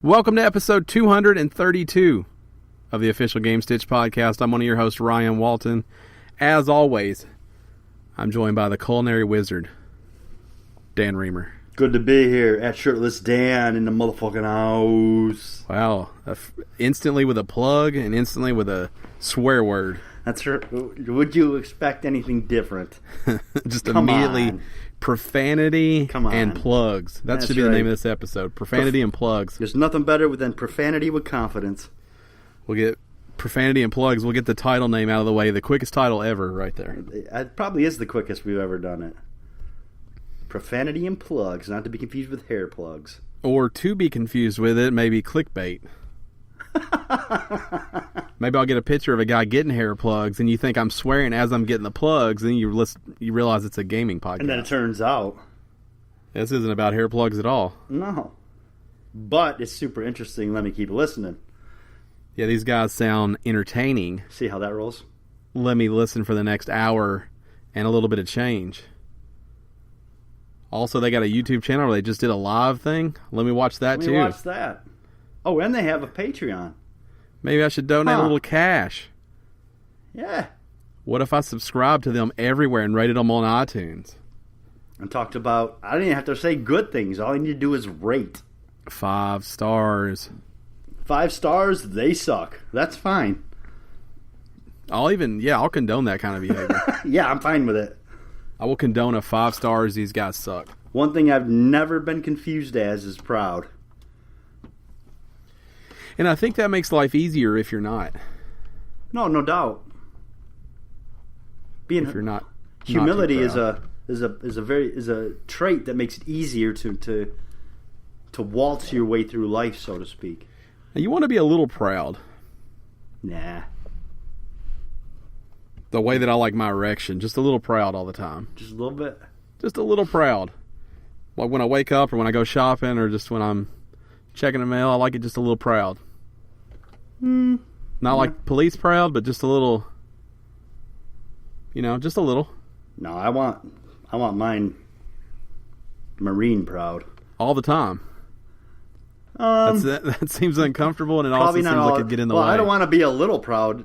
Welcome to episode 232 of the official Gamestitch Podcast. I'm one of your hosts, Ryan Walton. As always, I'm joined by the culinary wizard, Dan Reamer. Good to be here at Shirtless Dan in the motherfucking house. Wow. Instantly with a plug and instantly with a swear word. That's right. Would you expect anything different? Just Come immediately on. Profanity and Plugs. That should be the name of this episode. Profanity and Plugs. There's nothing better than profanity with confidence. We'll get Profanity and Plugs. We'll get the title name out of the way. The quickest title ever right there. It probably is the quickest we've ever done it. Profanity and Plugs, not to be confused with hair plugs. Or to be confused with it, maybe clickbait. Maybe I'll get a picture of a guy getting hair plugs, and you think I'm swearing as I'm getting the plugs, and you realize it's a gaming podcast. And then it turns out this isn't about hair plugs at all. No. But it's super interesting. Let me keep listening. Yeah, these guys sound entertaining. See how that rolls? Let me listen for the next hour and a little bit of change. Also, they got a YouTube channel where they just did a live thing. Let me watch that, too. Let me watch that. Oh, and they have a Patreon. Maybe I should donate a little cash. Yeah. What if I subscribe to them everywhere and rated them on iTunes? And talked about, I didn't even have to say good things. All I need to do is rate. 5 stars. 5 stars, they suck. That's fine. I'll condone that kind of behavior. Yeah, I'm fine with it. I will condone a 5 stars, these guys suck. One thing I've never been confused as is proud. And I think that makes life easier if you're not. No doubt. If you're not, humility is a trait that makes it easier to waltz your way through life, so to speak. Now, you want to be a little proud. Nah. The way that I like my erection, just a little proud all the time. Just a little bit. Just a little proud. Like when I wake up or when I go shopping or just when I'm checking the mail, I like it just a little proud. Not like police proud, but just a little. Just a little. No, I want mine Marine proud. All the time. That seems uncomfortable, and it also seems like it'd get in the way. I don't want to be a little proud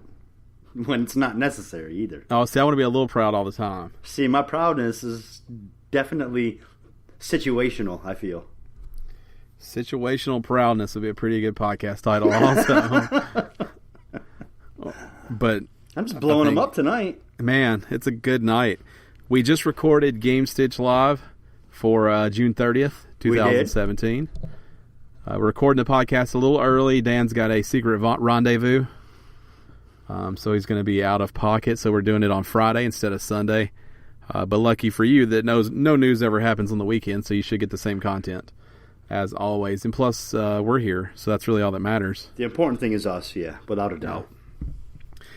when it's not necessary either. Oh, see, I want to be a little proud all the time. See, my proudness is definitely situational, I feel. Situational proudness would be a pretty good podcast title also. But I'm just blowing them up tonight. Man, it's a good night. We just recorded Gamestitch Live for June 30th, 2017. We're recording the podcast a little early. Dan's got a secret rendezvous. So he's going to be out of pocket, so we're doing it on Friday instead of Sunday. But lucky for you that no news ever happens on the weekend, so you should get the same content as always. And plus, we're here, so that's really all that matters. The important thing is us, yeah, without a doubt.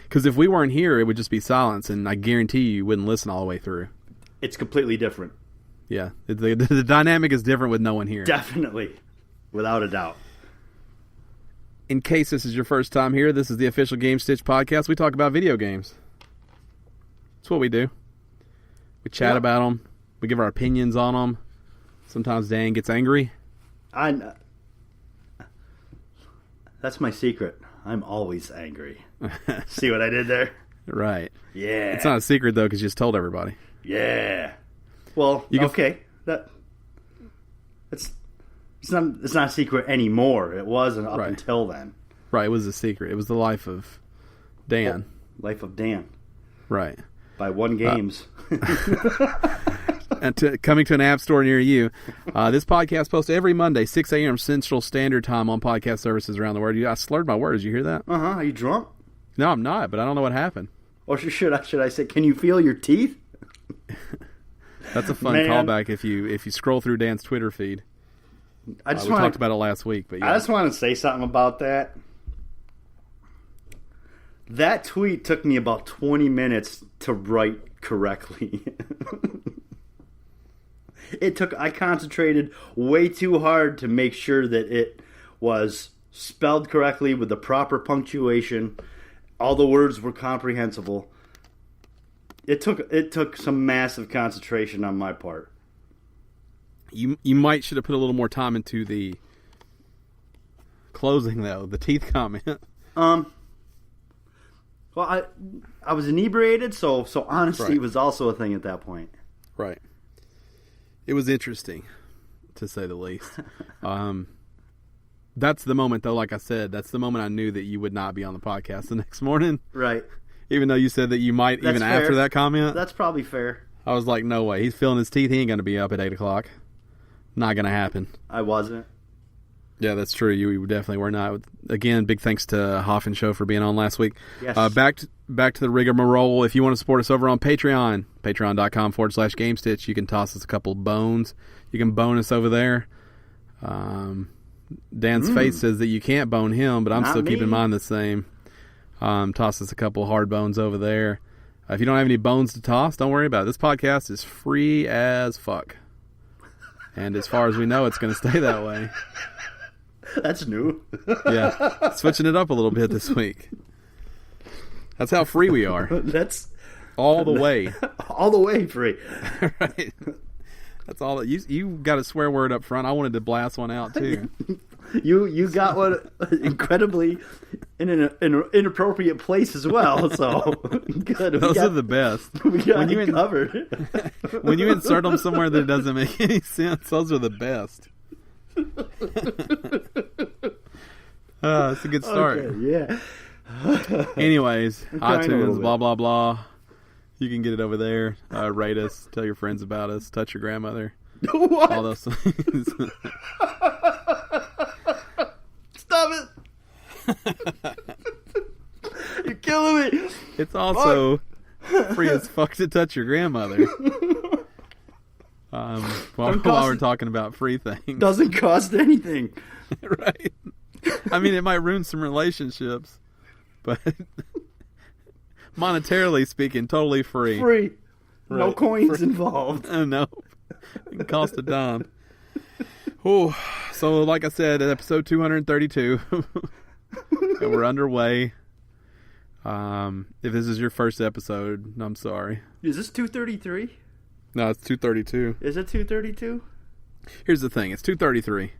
Because if we weren't here, it would just be silence, and I guarantee you wouldn't listen all the way through. It's completely different. Yeah, the dynamic is different with no one here. Definitely, without a doubt. In case this is your first time here, this is the official Gamestitch Podcast. We talk about video games. That's what we do. We chat about them. We give our opinions on them. Sometimes Dan gets angry. That's my secret. I'm always angry. See what I did there? Right. Yeah. It's not a secret, though, because you just told everybody. Yeah. Well, okay. It's not a secret anymore. It wasn't up until then. Right. It was a secret. It was the life of Dan. Life of Dan. Right. By One Games. And coming to an app store near you. This podcast posts every Monday, 6 a.m. Central Standard Time on podcast services around the world. I slurred my words. You hear that? Are you drunk? No, I'm not, but I don't know what happened. Or should I say, can you feel your teeth? That's a fun callback if you scroll through Dan's Twitter feed. We talked about it last week. But yeah. I just want to say something about that. That tweet took me about 20 minutes to write correctly. I concentrated way too hard to make sure that it was spelled correctly with the proper punctuation. All the words were comprehensible. It took some massive concentration on my part. You might should have put a little more time into the closing, though, the teeth comment. Well, I was inebriated, so honesty Right. was also a thing at that point. Right. It was interesting, to say the least. That's the moment, though, like I said, that's the moment I knew that you would not be on the podcast the next morning. Right. Even though you said that you might, That's even fair. after that comment. That's probably fair. I was like, no way. He's feeling his teeth. He ain't going to be up at 8 o'clock. Not going to happen. I wasn't. Yeah, that's true. You definitely were not. Again, big thanks to Hoff and Show for being on last week. Yes. Back to the rigmarole. If you want to support us over on Patreon, patreon.com/GameStitch, you can toss us a couple bones. You can bone us over there. Dan's face says that you can't bone him, but I'm Not still me. keeping mine the same. Toss us a couple hard bones over there. If you don't have any bones to toss, don't worry about it. This podcast is free as fuck. And as far as we know, it's going to stay that way. That's new. Yeah, switching it up a little bit this week. That's how free we are. That's All the way. all the way free. Right. That's all. You got a swear word up front. I wanted to blast one out too. You got one incredibly in an inappropriate place as well. So good. Those are the best. We got when you it covered. When you insert them somewhere that doesn't make any sense, those are the best. It's a good start. Okay, yeah. Anyways, crying a little iTunes, bit. blah, blah, blah. You can get it over there. Rate us. Tell your friends about us. Touch your grandmother. What? All those things. Stop it! You're killing me. It's also free as fuck to touch your grandmother. While we're talking about free things. Doesn't cost anything. Right. I mean, it might ruin some relationships, but monetarily speaking, totally free. Free. No Right. coins involved. Oh, no. It can cost a dime. Ooh. So, like I said, episode 232, and we're underway. If this is your first episode, I'm sorry. Is this 233? No, it's 232. Is it 232? Here's the thing. It's 233.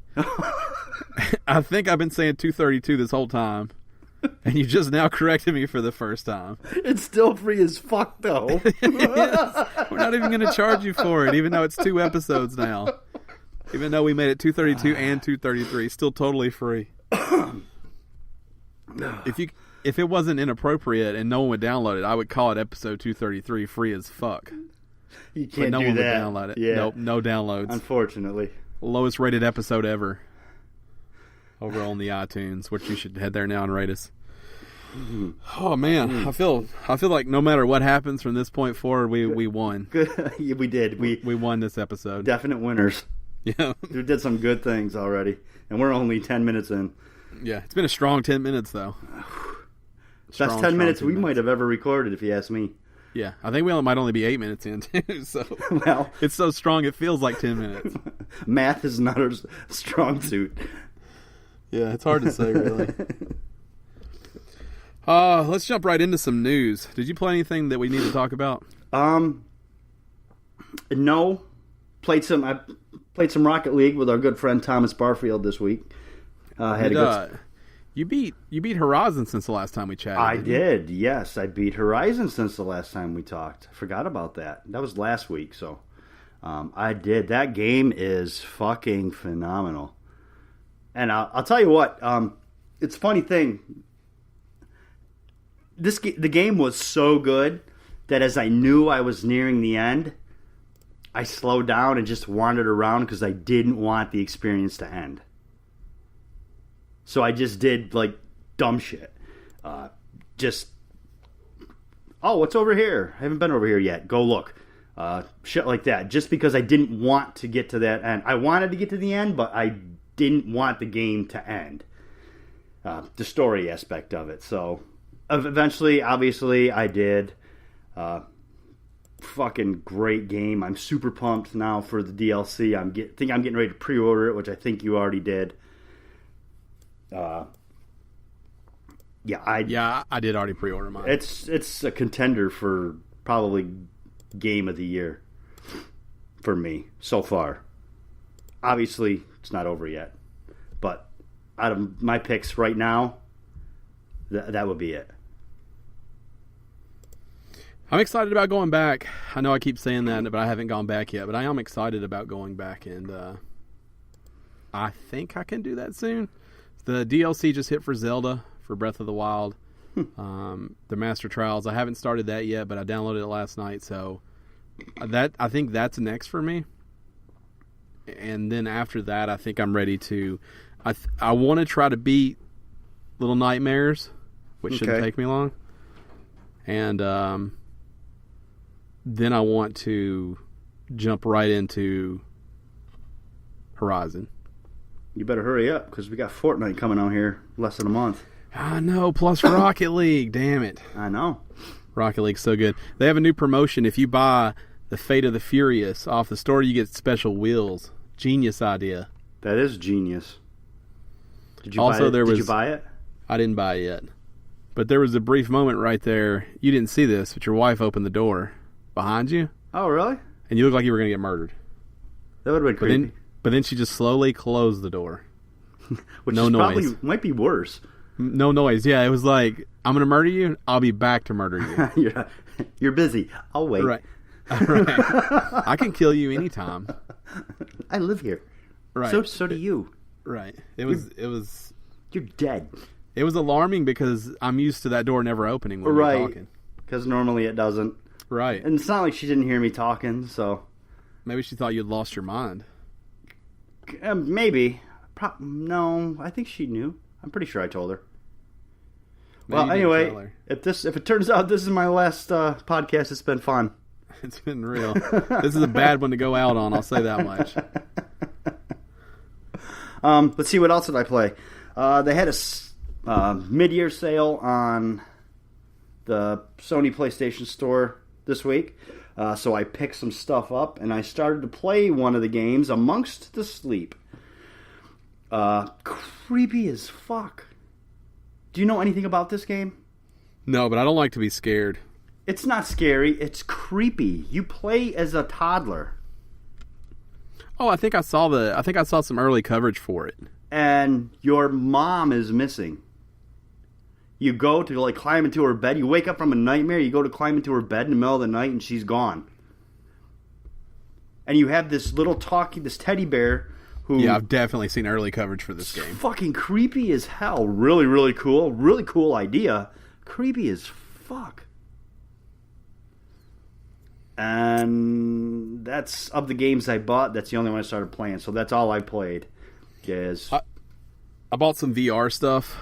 I think I've been saying 232 this whole time, and you just now corrected me for the first time. It's still free as fuck, though. Yes. We're not even going to charge you for it, even though it's 2 episodes now. Even though we made it 232 and 233, still totally free. If it wasn't inappropriate and no one would download it, I would call it episode 233 free as fuck. You But can't no do one that. would download it. Yeah. Nope, no downloads. Unfortunately. Lowest rated episode ever over on the iTunes, which you should head there now and rate us. Oh man, I feel like no matter what happens from this point forward, we won. Good. Yeah, we did. We won this episode. Definite winners. Yeah, We did some good things already, and we're only 10 minutes in. yeah. It's been a strong 10 minutes though. Best 10 minutes we might have ever recorded, if you ask me. Yeah, I think we might only be 8 minutes in too. So Well, it's so strong it feels like 10 minutes. math is not our strong suit. Yeah, it's hard to say really. Let's jump right into some news. Did you play anything that we need to talk about? No. I played some Rocket League with our good friend Thomas Barfield this week. Had a good. You beat Horizon since the last time we chatted. I didn't you? did, yes. I beat Horizon since the last time we talked. I forgot about that. That was last week, so I did. That game is fucking phenomenal. And I'll tell you what, it's a funny thing. The game was so good that as I knew I was nearing the end, I slowed down and just wandered around because I didn't want the experience to end. So I just did, like, dumb shit. What's over here? I haven't been over here yet. Go look. Shit like that. Just because I didn't want to get to that end. I wanted to get to the end, but I didn't want the game to end. The story aspect of it. So Eventually, obviously, I did. Fucking great game. I'm super pumped now for the DLC. Think I'm getting ready to pre-order it, which I think you already did. I did already pre-order mine. It's a contender for probably game of the year for me so far. Obviously, it's not over yet, but out of my picks right now, that would be it. I'm excited about going back. I know I keep saying that, but I haven't gone back yet. But I am excited about going back, and I think I can do that soon. The DLC just hit for Zelda, for Breath of the Wild. The Master Trials. I haven't started that yet, but I downloaded it last night, so I think that's next for me. And then after that, I think I'm ready to. I want to try to beat Little Nightmares, which shouldn't take me long, and then I want to jump right into Horizon. You better hurry up, because we got Fortnite coming out here less than a month. I know, plus Rocket League. Damn it. I know. Rocket League's so good. They have a new promotion. If you buy the Fate of the Furious off the store, you get special wheels. Genius idea. That is genius. Did you buy it? I didn't buy it yet. But there was a brief moment right there. You didn't see this, but your wife opened the door behind you. Oh, really? And you looked like you were going to get murdered. That would have been creepy. But then she just slowly closed the door. Which no noise. Probably might be worse. No noise. Yeah, it was like, I'm going to murder you. I'll be back to murder you. You're busy. I'll wait. Right. I can kill you anytime. I live here. Right. So do you. Right. It was. You're dead. It was alarming because I'm used to that door never opening when we're talking. Because normally it doesn't. Right. And it's not like she didn't hear me talking, so. Maybe she thought you'd lost your mind. Maybe. No, I think she knew. I'm pretty sure I told her. Maybe well, anyway, if it turns out this is my last podcast, it's been fun. It's been real. This is a bad one to go out on, I'll say that much. Let's see, what else did I play? They had a mid-year sale on the Sony PlayStation Store this week. So I picked some stuff up, and I started to play one of the games, Amongst the Sleep. Creepy as fuck. Do you know anything about this game? No, but I don't like to be scared. It's not scary. It's creepy. You play as a toddler. Oh, I think I saw some early coverage for it. And your mom is missing. You go to climb into her bed. You wake up from a nightmare. You go to climb into her bed in the middle of the night, and she's gone. And you have this this teddy bear. Yeah, I've definitely seen early coverage for this game. Fucking creepy as hell. Really, really cool. Really cool idea. Creepy as fuck. And that's of the games I bought. That's the only one I started playing. So that's all I played. I bought some VR stuff.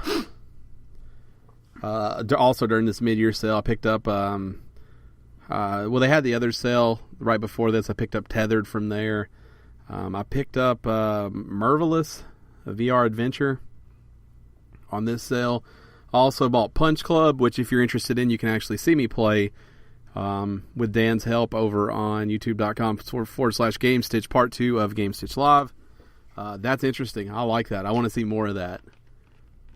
Also during this mid-year sale, I picked up. They had the other sale right before this. I picked up Tethered from there. I picked up Marvelous, a VR adventure, on this sale. I also bought Punch Club, which if you're interested in, you can actually see me play with Dan's help over on youtube.com/Gamestitch, part 2 of Gamestitch Live. That's interesting. I like that. I want to see more of that.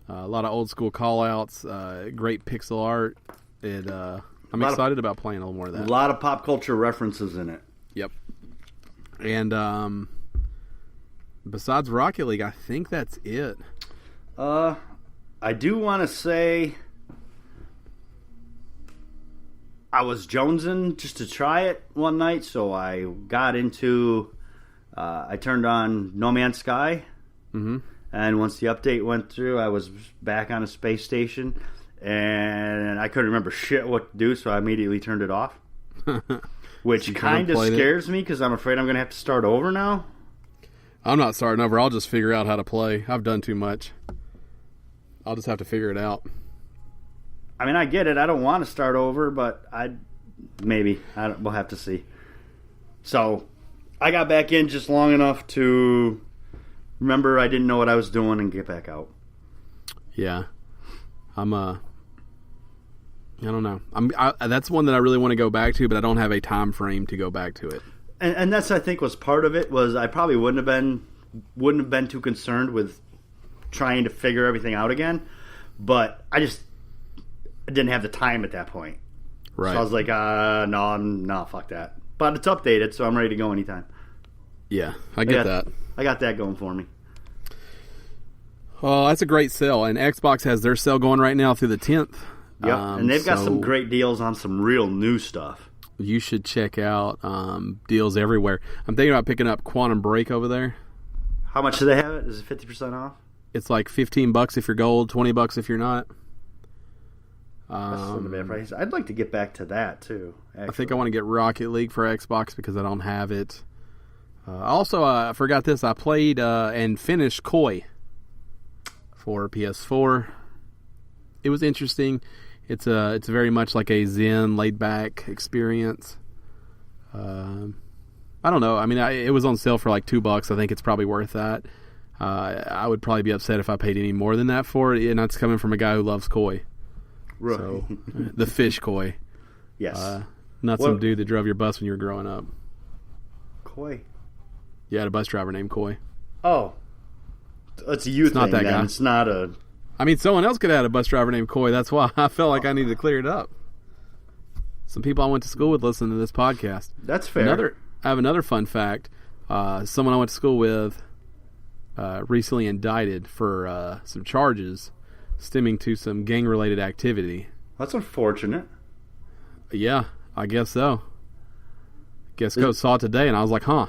A lot of old school call-outs, great pixel art. I'm excited about playing a little more of that. A lot of pop culture references in it. Yep. And besides Rocket League, I think that's it. I do want to say I was jonesing just to try it one night, so I got into I turned on No Man's Sky. Mm-hmm. And once the update went through, I was back on a space station, and I couldn't remember shit what to do, so I immediately turned it off. Which kind of scares me, because I'm afraid I'm going to have to start over now. I'm not starting over. I'll just figure out how to play. I've done too much. I'll just have to figure it out. I mean, I get it. I don't want to start over, but we'll have to see. So, I got back in just long enough to remember I didn't know what I was doing and get back out. Yeah. I'm I don't know. That's one that I really want to go back to, but I don't have a time frame to go back to it. And that's, I think, was part of it. Was I probably wouldn't have been too concerned with trying to figure everything out again, but I didn't have the time at that point. Right. So I was like, no, fuck that. But it's updated, so I'm ready to go anytime. Yeah, I get that. I got that going for me. Oh, that's a great sale, and Xbox has their sale going right now through the 10th. Yeah, and they've got some great deals on some real new stuff. You should check out deals everywhere. I'm thinking about picking up Quantum Break over there. How much do they have it? Is it 50% off? It's like $15 if you're gold, $20 if you're not. That's not a bad price. I'd like to get back to that too. Actually. I think I want to get Rocket League for Xbox because I don't have it. Also, I forgot this. I played and finished Koi for PS4. It was interesting. It's very much like a zen, laid-back experience. I don't know. I mean, it was on sale for like $2. I think it's probably worth that. I would probably be upset if I paid any more than that for it, and that's coming from a guy who loves koi. Right. So, the fish koi. Yes. Not some dude that drove your bus when you were growing up. Koi? You had a bus driver named Koi. Oh. It's a you thing, not that then. guy. It's not a... I mean, someone else could have had a bus driver named Koi. That's why I felt like I needed to clear it up. Some people I went to school with listen to this podcast. That's fair. I have another fun fact. Someone I went to school with recently indicted for some charges stemming to some gang-related activity. That's unfortunate. Yeah, I guess so. Guess Coach saw it today, and I was like, huh.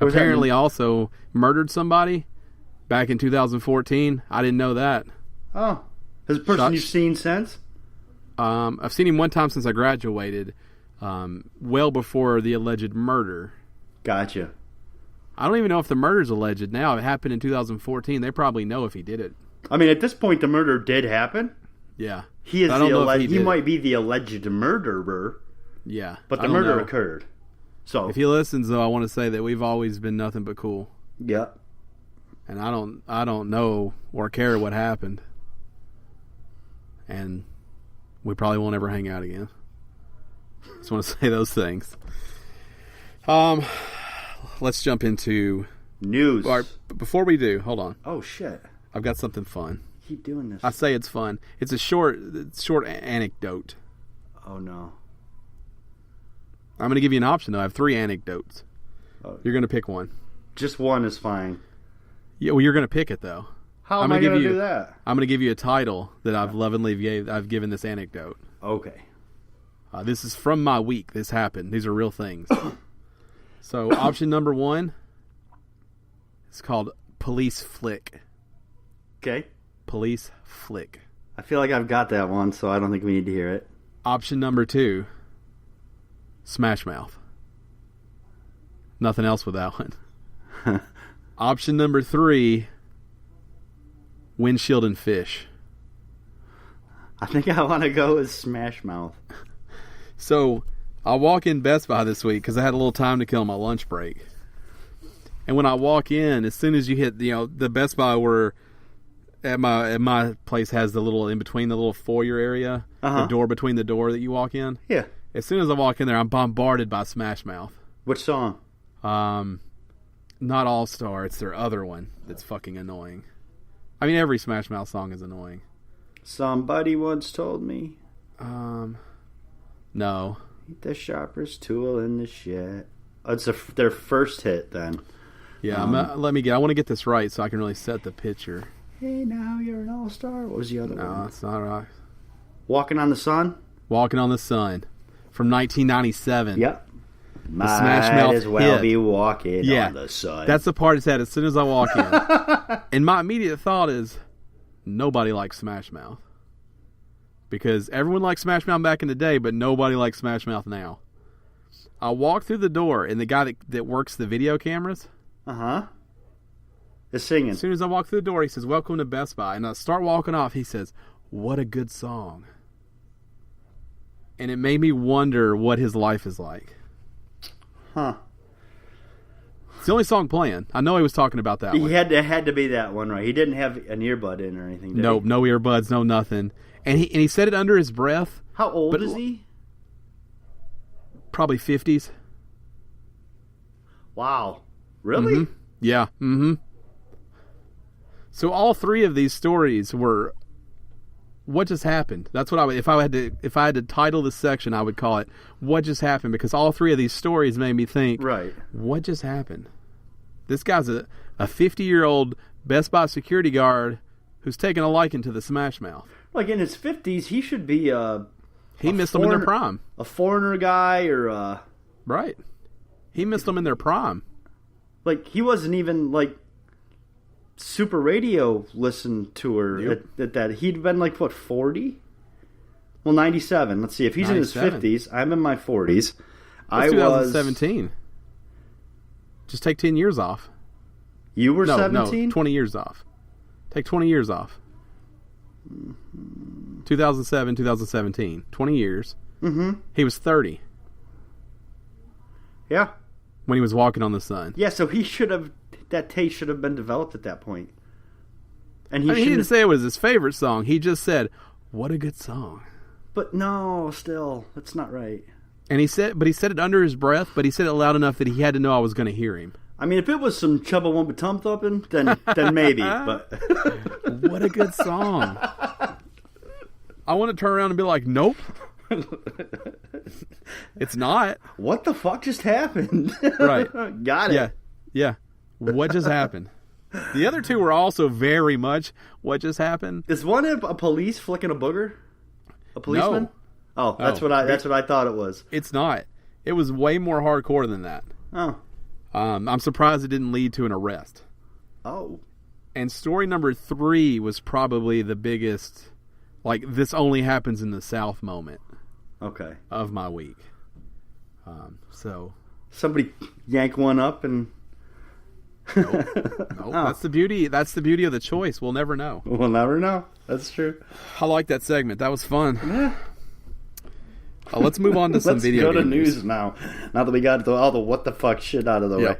Apparently also murdered somebody back in 2014. I didn't know that. Oh. Has a person you've seen since? I've seen him one time since I graduated, well before the alleged murder. Gotcha. I don't even know if the murder's alleged now. It happened in 2014. They probably know if he did it. I mean, at this point, the murder did happen. Yeah. He might be the alleged murderer. Yeah. But the murder occurred. So if he listens, though, I want to say that we've always been nothing but cool. Yeah. And I don't know or care what happened. And we probably won't ever hang out again. Just want to say those things. Let's jump into news. All right, before we do, hold on. Oh shit! I've got something fun. Keep doing this. I say it's fun. It's a short anecdote. Oh no! I'm going to give you an option though. I have 3 anecdotes. Oh. You're going to pick one. Just one is fine. Yeah, well, you're going to pick it though. How am I going to do that? I'm going to give you a title that I've lovingly given this anecdote. Okay. This is from my week. This happened. These are real things. So, option number 1 is called Police Flick. Okay. Police Flick. I feel like I've got that one, so I don't think we need to hear it. Option number 2, Smash Mouth. Nothing else with that one. Option number 3, Windshield and Fish. I think I want to go with Smash Mouth. So, I walk in Best Buy this week because I had a little time to kill on my lunch break. And when I walk in, as soon as you hit, the Best Buy where at my place has the little in between the little foyer area, the door between the door that you walk in. Yeah. As soon as I walk in there, I'm bombarded by Smash Mouth. Which song? Not All Star. It's their other one that's fucking annoying. I mean, every Smash Mouth song is annoying. Somebody once told me. No. The sharpest tool in the shed. It's their first hit, then. Yeah, let me get. I want to get this right so I can really set the picture. Hey, now you're an all-star. What was the other one? No, it's not right. Walking on the Sun? Walking on the Sun. From 1997. Yep. The Smash Mouth as well hit. Be walking on the sun. That's the part it's at as soon as I walk in. And my immediate thought is, nobody likes Smash Mouth. Because everyone liked Smash Mouth back in the day, but nobody likes Smash Mouth now. I walk through the door, and the guy that works the video cameras is singing. As soon as I walk through the door, he says, "Welcome to Best Buy." And I start walking off, he says, "What a good song." And it made me wonder what his life is like. Huh. It's the only song playing. I know he was talking about that one. It had to be that one, right? He didn't have an earbud in or anything, did he? No earbuds, no nothing. And he said it under his breath. How old is he? Probably 50s. Wow. Really? Mm-hmm. Yeah. Mm-hmm. So all three of these stories were what just happened. That's what I would, if I had to title this section, I would call it "What Just Happened," because all three of these stories made me think, right, what just happened? This guy's a 50-year-old Best Buy security guard who's taken a liking to the Smash Mouth. Like in his 50s, he should be he missed them in their prime. A foreigner guy or right. He missed them in their prime. Like he wasn't even like Super Radio listened to her at that. He'd been like what, 40? Well, 97. Let's see. If he's 97. In his 50s, I'm in my 40s. That's 2017. Just take 10 years off. You were 17? No, 20 years off. Take 20 years off. 2007, 2017. 20 years. Mm-hmm. He was 30. Yeah. When he was walking on the sun. Yeah, so he should have... That taste should have been developed at that point. And he didn't say it was his favorite song. He just said, "What a good song." But no, still, that's not right. And he said it under his breath. But he said it loud enough that he had to know I was going to hear him. I mean, if it was some Chubba Wumba Tum Thumping, then maybe. But what a good song! I want to turn around and be like, "Nope." It's not. What the fuck just happened? Right. Got it. Yeah. What just happened? The other two were also very much what just happened. Is one a police flicking a booger? A policeman? No. Oh, that's what I thought it was. It's not. It was way more hardcore than that. Oh. I'm surprised it didn't lead to an arrest. Oh. And story number 3 was probably the biggest, like, this only happens in the South moment. Okay. Of my week. So somebody yank one up and Nope. Oh. That's the beauty of the choice. We'll never know. We'll never know. That's true. I like that segment. That was fun. Yeah. Let's move on to some video games. Let's go to news now. Now that we got all the what the fuck shit out of the way.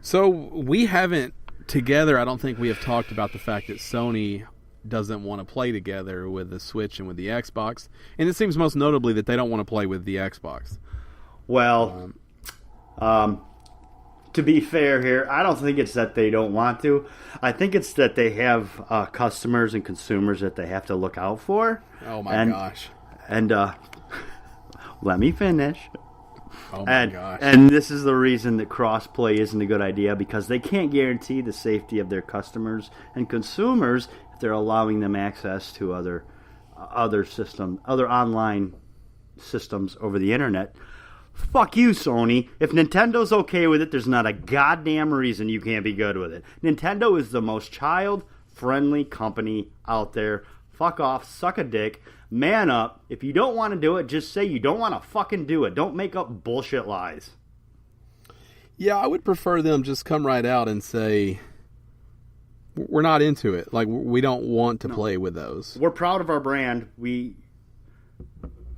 So we haven't together, I don't think we have talked about the fact that Sony doesn't want to play together with the Switch and with the Xbox. And it seems most notably that they don't want to play with the Xbox. Well, to be fair here, I don't think it's that they don't want to. I think it's that they have customers and consumers that they have to look out for. Oh my gosh. And let me finish. Oh my gosh. And this is the reason that crossplay isn't a good idea, because they can't guarantee the safety of their customers and consumers if they're allowing them access to other online systems over the internet. Fuck you, Sony. If Nintendo's okay with it, there's not a goddamn reason you can't be good with it. Nintendo is the most child-friendly company out there. Fuck off, suck a dick, man up. If you don't want to do it, just say you don't want to fucking do it. Don't make up bullshit lies. Yeah, I would prefer them just come right out and say, we're not into it. Like, we don't want to play with those. We're proud of our brand. We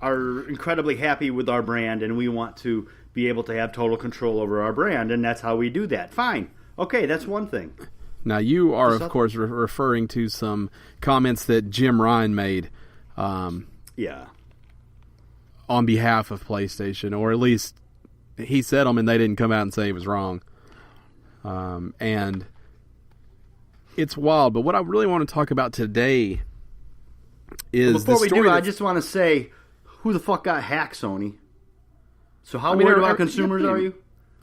are incredibly happy with our brand, and we want to be able to have total control over our brand, and that's how we do that. Fine. Okay, that's one thing. Now, you are, of course, referring to some comments that Jim Ryan made on behalf of PlayStation, or at least he said them and they didn't come out and say he was wrong. And it's wild, but what I really want to talk about today is before we do, I just want to say, who the fuck got hacked, Sony? So how worried about consumers are you?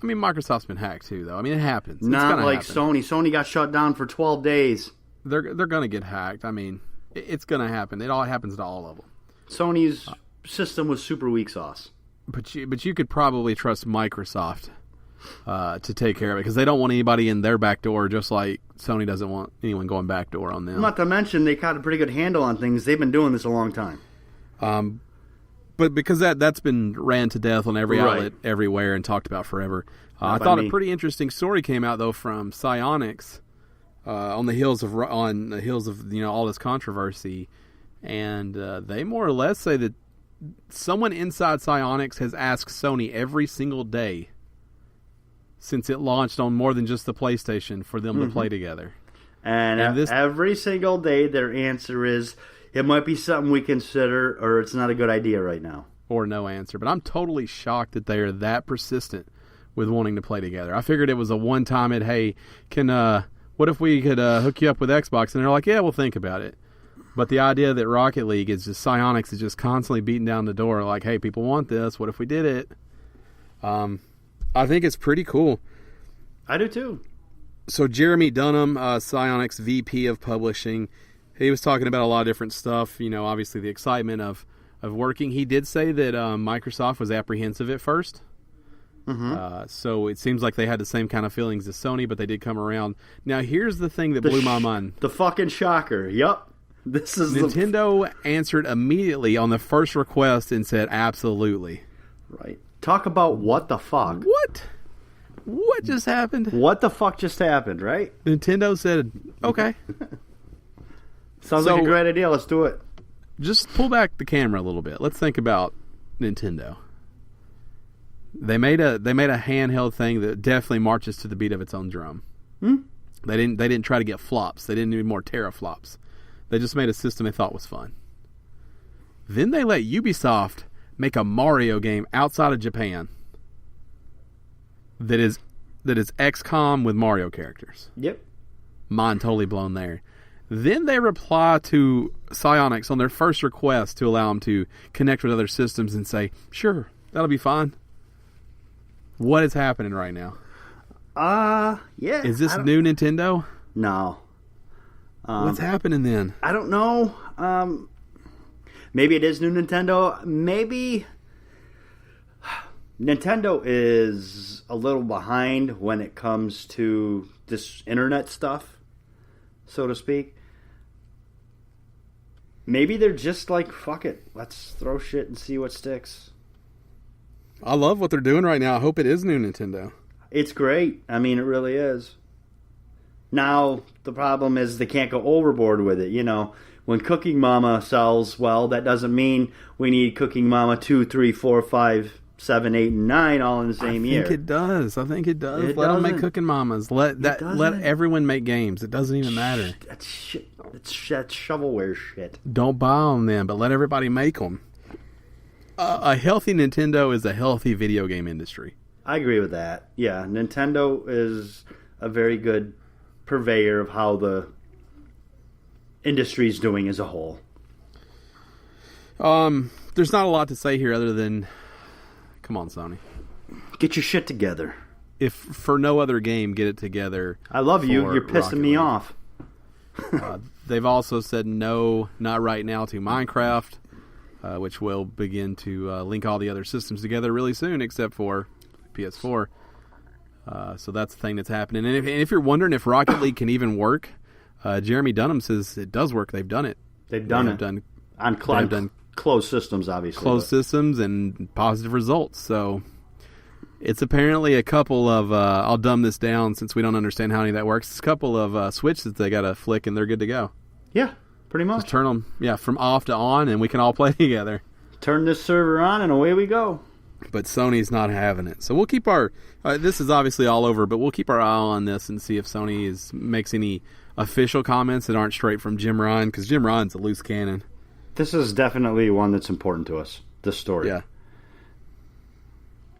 I mean, Microsoft's been hacked too, though. I mean, it happens. Not like Sony. Sony got shut down for 12 days. They're going to get hacked. I mean, it's going to happen. It all happens to all of them. Sony's system was super weak sauce. But you could probably trust Microsoft to take care of it, because they don't want anybody in their back door, just like Sony doesn't want anyone going back door on them. Not to mention, they got a pretty good handle on things. They've been doing this a long time. But because that's been ran to death on every outlet everywhere and talked about forever. I thought a pretty interesting story came out though from Psyonix on the heels of all this controversy, and they more or less say that someone inside Psyonix has asked Sony every single day since it launched on more than just the PlayStation for them to play together. And every single day their answer is, it might be something we consider, or it's not a good idea right now. Or no answer. But I'm totally shocked that they are that persistent with wanting to play together. I figured it was a one-time, hey, what if we could hook you up with Xbox? And they're like, yeah, we'll think about it. But the idea that Rocket League is just, Psyonix is just constantly beating down the door, like, hey, people want this. What if we did it? I think it's pretty cool. I do too. So Jeremy Dunham, Psyonix VP of Publishing, he was talking about a lot of different stuff. You know, obviously the excitement of working. He did say that Microsoft was apprehensive at first. Mm-hmm. So it seems like they had the same kind of feelings as Sony, but they did come around. Now, here's the thing that blew my mind. The fucking shocker. Yup. This is Nintendo answered immediately on the first request and said absolutely. Right. Talk about what the fuck. What just happened? What the fuck just happened, right? Nintendo said, okay. Sounds like a great idea. Let's do it. Just pull back the camera a little bit. Let's think about Nintendo. They made a handheld thing that definitely marches to the beat of its own drum. They didn't try to get flops. They didn't need more teraflops. They just made a system they thought was fun. Then they let Ubisoft make a Mario game outside of Japan that is XCOM with Mario characters. Yep. Mind totally blown there. Then they reply to Psyonix on their first request to allow them to connect with other systems and say, sure, that'll be fine. What is happening right now? Yeah. Is this new Nintendo? No. What's happening then? I don't know. Maybe it is new Nintendo. Maybe Nintendo is a little behind when it comes to this internet stuff, so to speak. Maybe they're just like, fuck it. Let's throw shit and see what sticks. I love what they're doing right now. I hope it is new Nintendo. It's great. I mean, it really is. Now, the problem is they can't go overboard with it. You know, when Cooking Mama sells well, that doesn't mean we need Cooking Mama 2, 3, 4, 5, 7, 8, and 9 all in the same year. I think it does. Let them make Cooking Mamas. Let everyone make games. It doesn't even matter. That's shit. That's shovelware shit. Don't buy them then, but let everybody make them. A healthy Nintendo is a healthy video game industry. I agree with that. Yeah, Nintendo is a very good purveyor of how the industry's doing as a whole. There's not a lot to say here other than, come on, Sony, get your shit together. If for no other game, get it together. I love you. You're pissing me off. They've also said no, not right now, to Minecraft, which will begin to link all the other systems together really soon, except for PS4. So that's the thing that's happening. And if you're wondering if Rocket League can even work, Jeremy Dunham says it does work. They've done it. They've done closed systems, obviously. Closed systems and positive results. So it's apparently a couple of, I'll dumb this down since we don't understand how any of that works. It's a couple of switches that they got to flick and they're good to go. Yeah, pretty much. Just turn them, from off to on and we can all play together. Turn this server on and away we go. But Sony's not having it. So we'll keep our... this is obviously all over, but we'll keep our eye on this and see if Sony makes any official comments that aren't straight from Jim Ryan, because Jim Ryan's a loose cannon. This is definitely one that's important to us, this story. Yeah.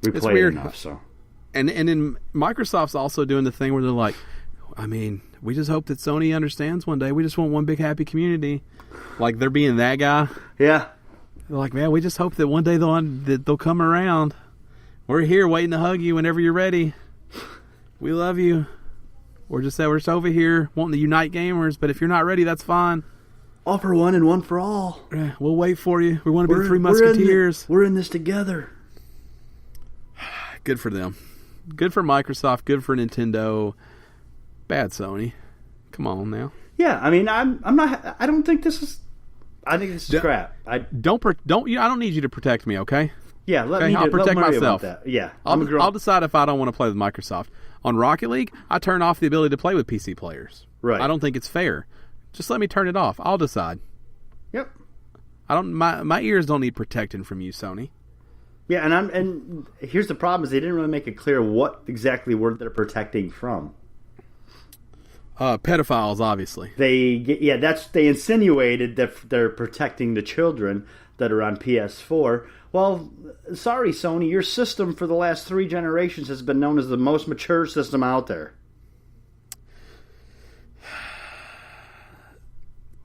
We play it enough, so... And then Microsoft's also doing the thing where they're like, I mean, we just hope that Sony understands one day. We just want one big happy community. Like, they're being that guy. Yeah. They're like, man, we just hope that one day they'll come around. We're here waiting to hug you whenever you're ready. We love you. We're just over here wanting to unite gamers, but if you're not ready, that's fine. All for one and one for all. Yeah, we'll wait for you. We want to be the Three Musketeers. We're in this together. Good for them. Good for Microsoft. Good for Nintendo. Bad Sony. Come on now. Yeah, I mean, I'm not. I don't think this is. I think this is crap. I don't need you to protect me, okay? Yeah, I'll protect myself. Yeah, I'll decide if I don't want to play with Microsoft. On Rocket League, I turn off the ability to play with PC players. Right. I don't think it's fair. Just let me turn it off. I'll decide. Yep. My ears don't need protecting from you, Sony. Yeah, and here's the problem: is they didn't really make it clear what exactly they're protecting from. Pedophiles, obviously. They insinuated that they're protecting the children that are on PS4. Well, sorry, Sony, your system for the last 3 generations has been known as the most mature system out there.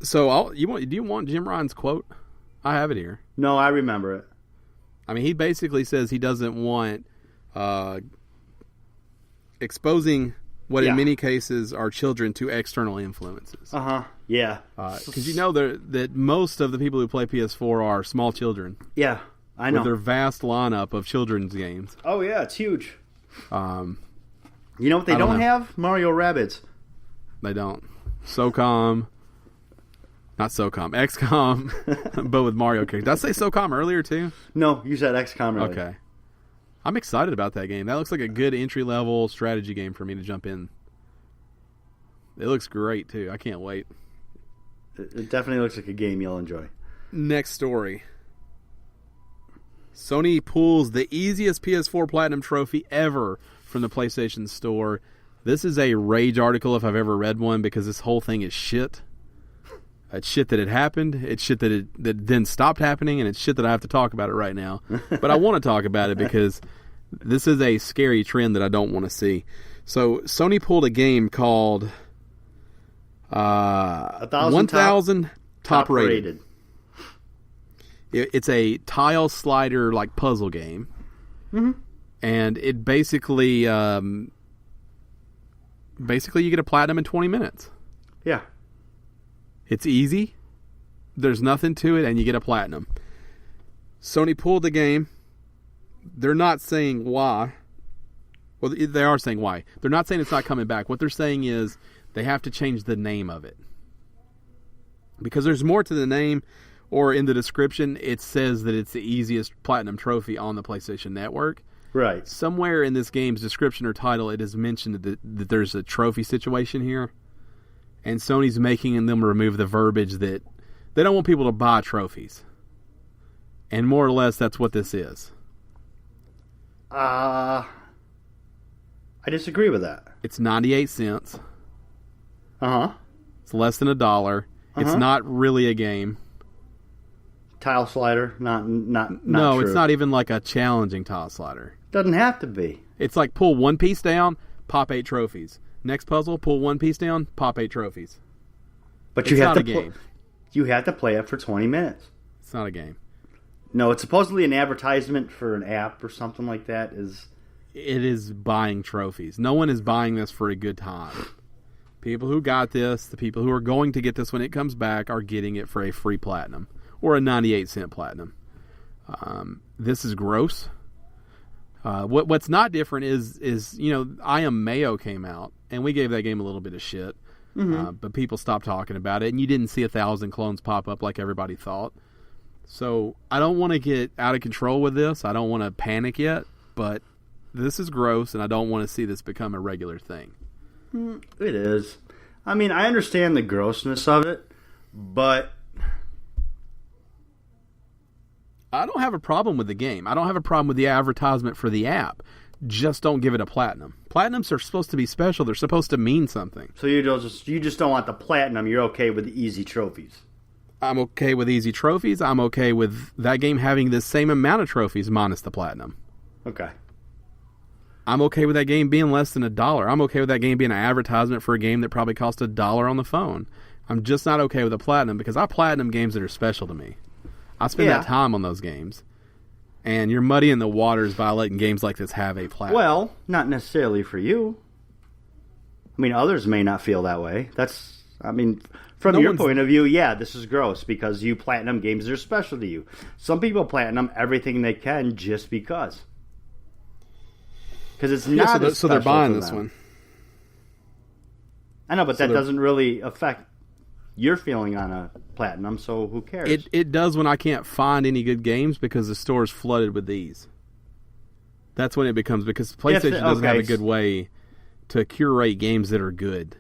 So, do you want Jim Ryan's quote? I have it here. No, I remember it. I mean, he basically says he doesn't want exposing what in many cases are children to external influences. Yeah. Because you know that most of the people who play PS4 are small children. Yeah, I know. With their vast lineup of children's games. Oh, yeah, it's huge. You know what they don't have? Mario Rabbids. They don't. SOCOM. Not SOCOM. XCOM. But with Mario characters. Did I say SOCOM earlier, too? No, you said XCOM earlier. Okay. I'm excited about that game. That looks like a good entry-level strategy game for me to jump in. It looks great, too. I can't wait. It definitely looks like a game you'll enjoy. Next story. Sony pulls the easiest PS4 Platinum trophy ever from the PlayStation Store. This is a rage article if I've ever read one, because this whole thing is shit. It's shit that had happened. It's shit that then stopped happening, and it's shit that I have to talk about it right now. But I want to talk about it because this is a scary trend that I don't want to see. So Sony pulled a game called 1000 Top Rated. It's a tile slider like puzzle game, and it basically you get a platinum in 20 minutes. Yeah. It's easy. There's nothing to it, and you get a platinum. Sony pulled the game. They're not saying why. Well, they are saying why. They're not saying it's not coming back. What they're saying is they have to change the name of it. Because there's more to the name, or in the description, it says that it's the easiest platinum trophy on the PlayStation Network. Right. Somewhere in this game's description or title, it is mentioned that there's a trophy situation here. And Sony's making them remove the verbiage that they don't want people to buy trophies. And more or less, that's what this is. I disagree with that. It's 98 cents. It's less than $1. It's not really a game. Tile slider, not No, true. It's not even like a challenging tile slider. Doesn't have to be. It's like pull one piece down, pop 8 trophies. Next puzzle, pull one piece down, pop 8 trophies. But you have to play it for 20 minutes. It's not a game. No, it's supposedly an advertisement for an app or something like that. It is buying trophies. No one is buying this for a good time. People who got this, the people who are going to get this when it comes back, are getting it for a free platinum or a 98-cent platinum. This is gross. What's not different is I Am Mayo came out, and we gave that game a little bit of shit. But people stopped talking about it, and you didn't see 1,000 clones pop up like everybody thought. So I don't want to get out of control with this. I don't want to panic yet, but this is gross, and I don't want to see this become a regular thing. It is. I mean, I understand the grossness of it, but I don't have a problem with the game. I don't have a problem with the advertisement for the app. Just don't give it a platinum. Platinums are supposed to be special. They're supposed to mean something. So you just don't want the platinum. You're okay with the easy trophies. I'm okay with easy trophies. I'm okay with that game having the same amount of trophies minus the platinum. Okay. I'm okay with that game being less than $1. I'm okay with that game being an advertisement for a game that probably cost $1 on the phone. I'm just not okay with the platinum because I platinum games that are special to me. I spend that time on those games. And you're muddying the waters by letting games like this have a platinum. Well, not necessarily for you. I mean, others may not feel that way. From your point of view, this is gross because you platinum games that are special to you. Some people platinum everything they can just because. Because it's not so they're buying this one. I know, but that doesn't really affect your feeling on a platinum, so who cares? It does when I can't find any good games because the store's flooded with these. That's when it becomes, because PlayStation doesn't have a good way to curate games that are good.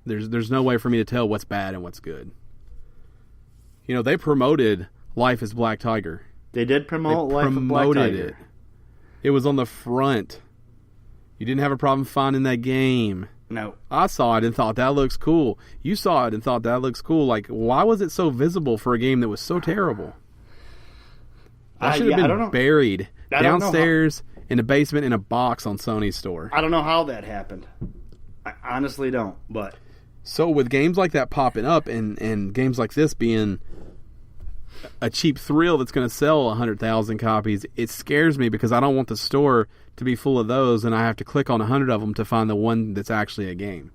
There's no way for me to tell what's bad and what's good. They promoted Life is Black Tiger. They did promote Life is Black Tiger. It was on the front. You didn't have a problem finding that game. No. I saw it and thought that looks cool. You saw it and thought that looks cool. Like, why was it so visible for a game that was so terrible? That should have been buried downstairs in the basement in a box on Sony's store. I don't know how that happened. I honestly don't. But so with games like that popping up and games like this being a cheap thrill that's going to sell 100,000 copies, it scares me because I don't want the store to be full of those and I have to click on 100 of them to find the one that's actually a game.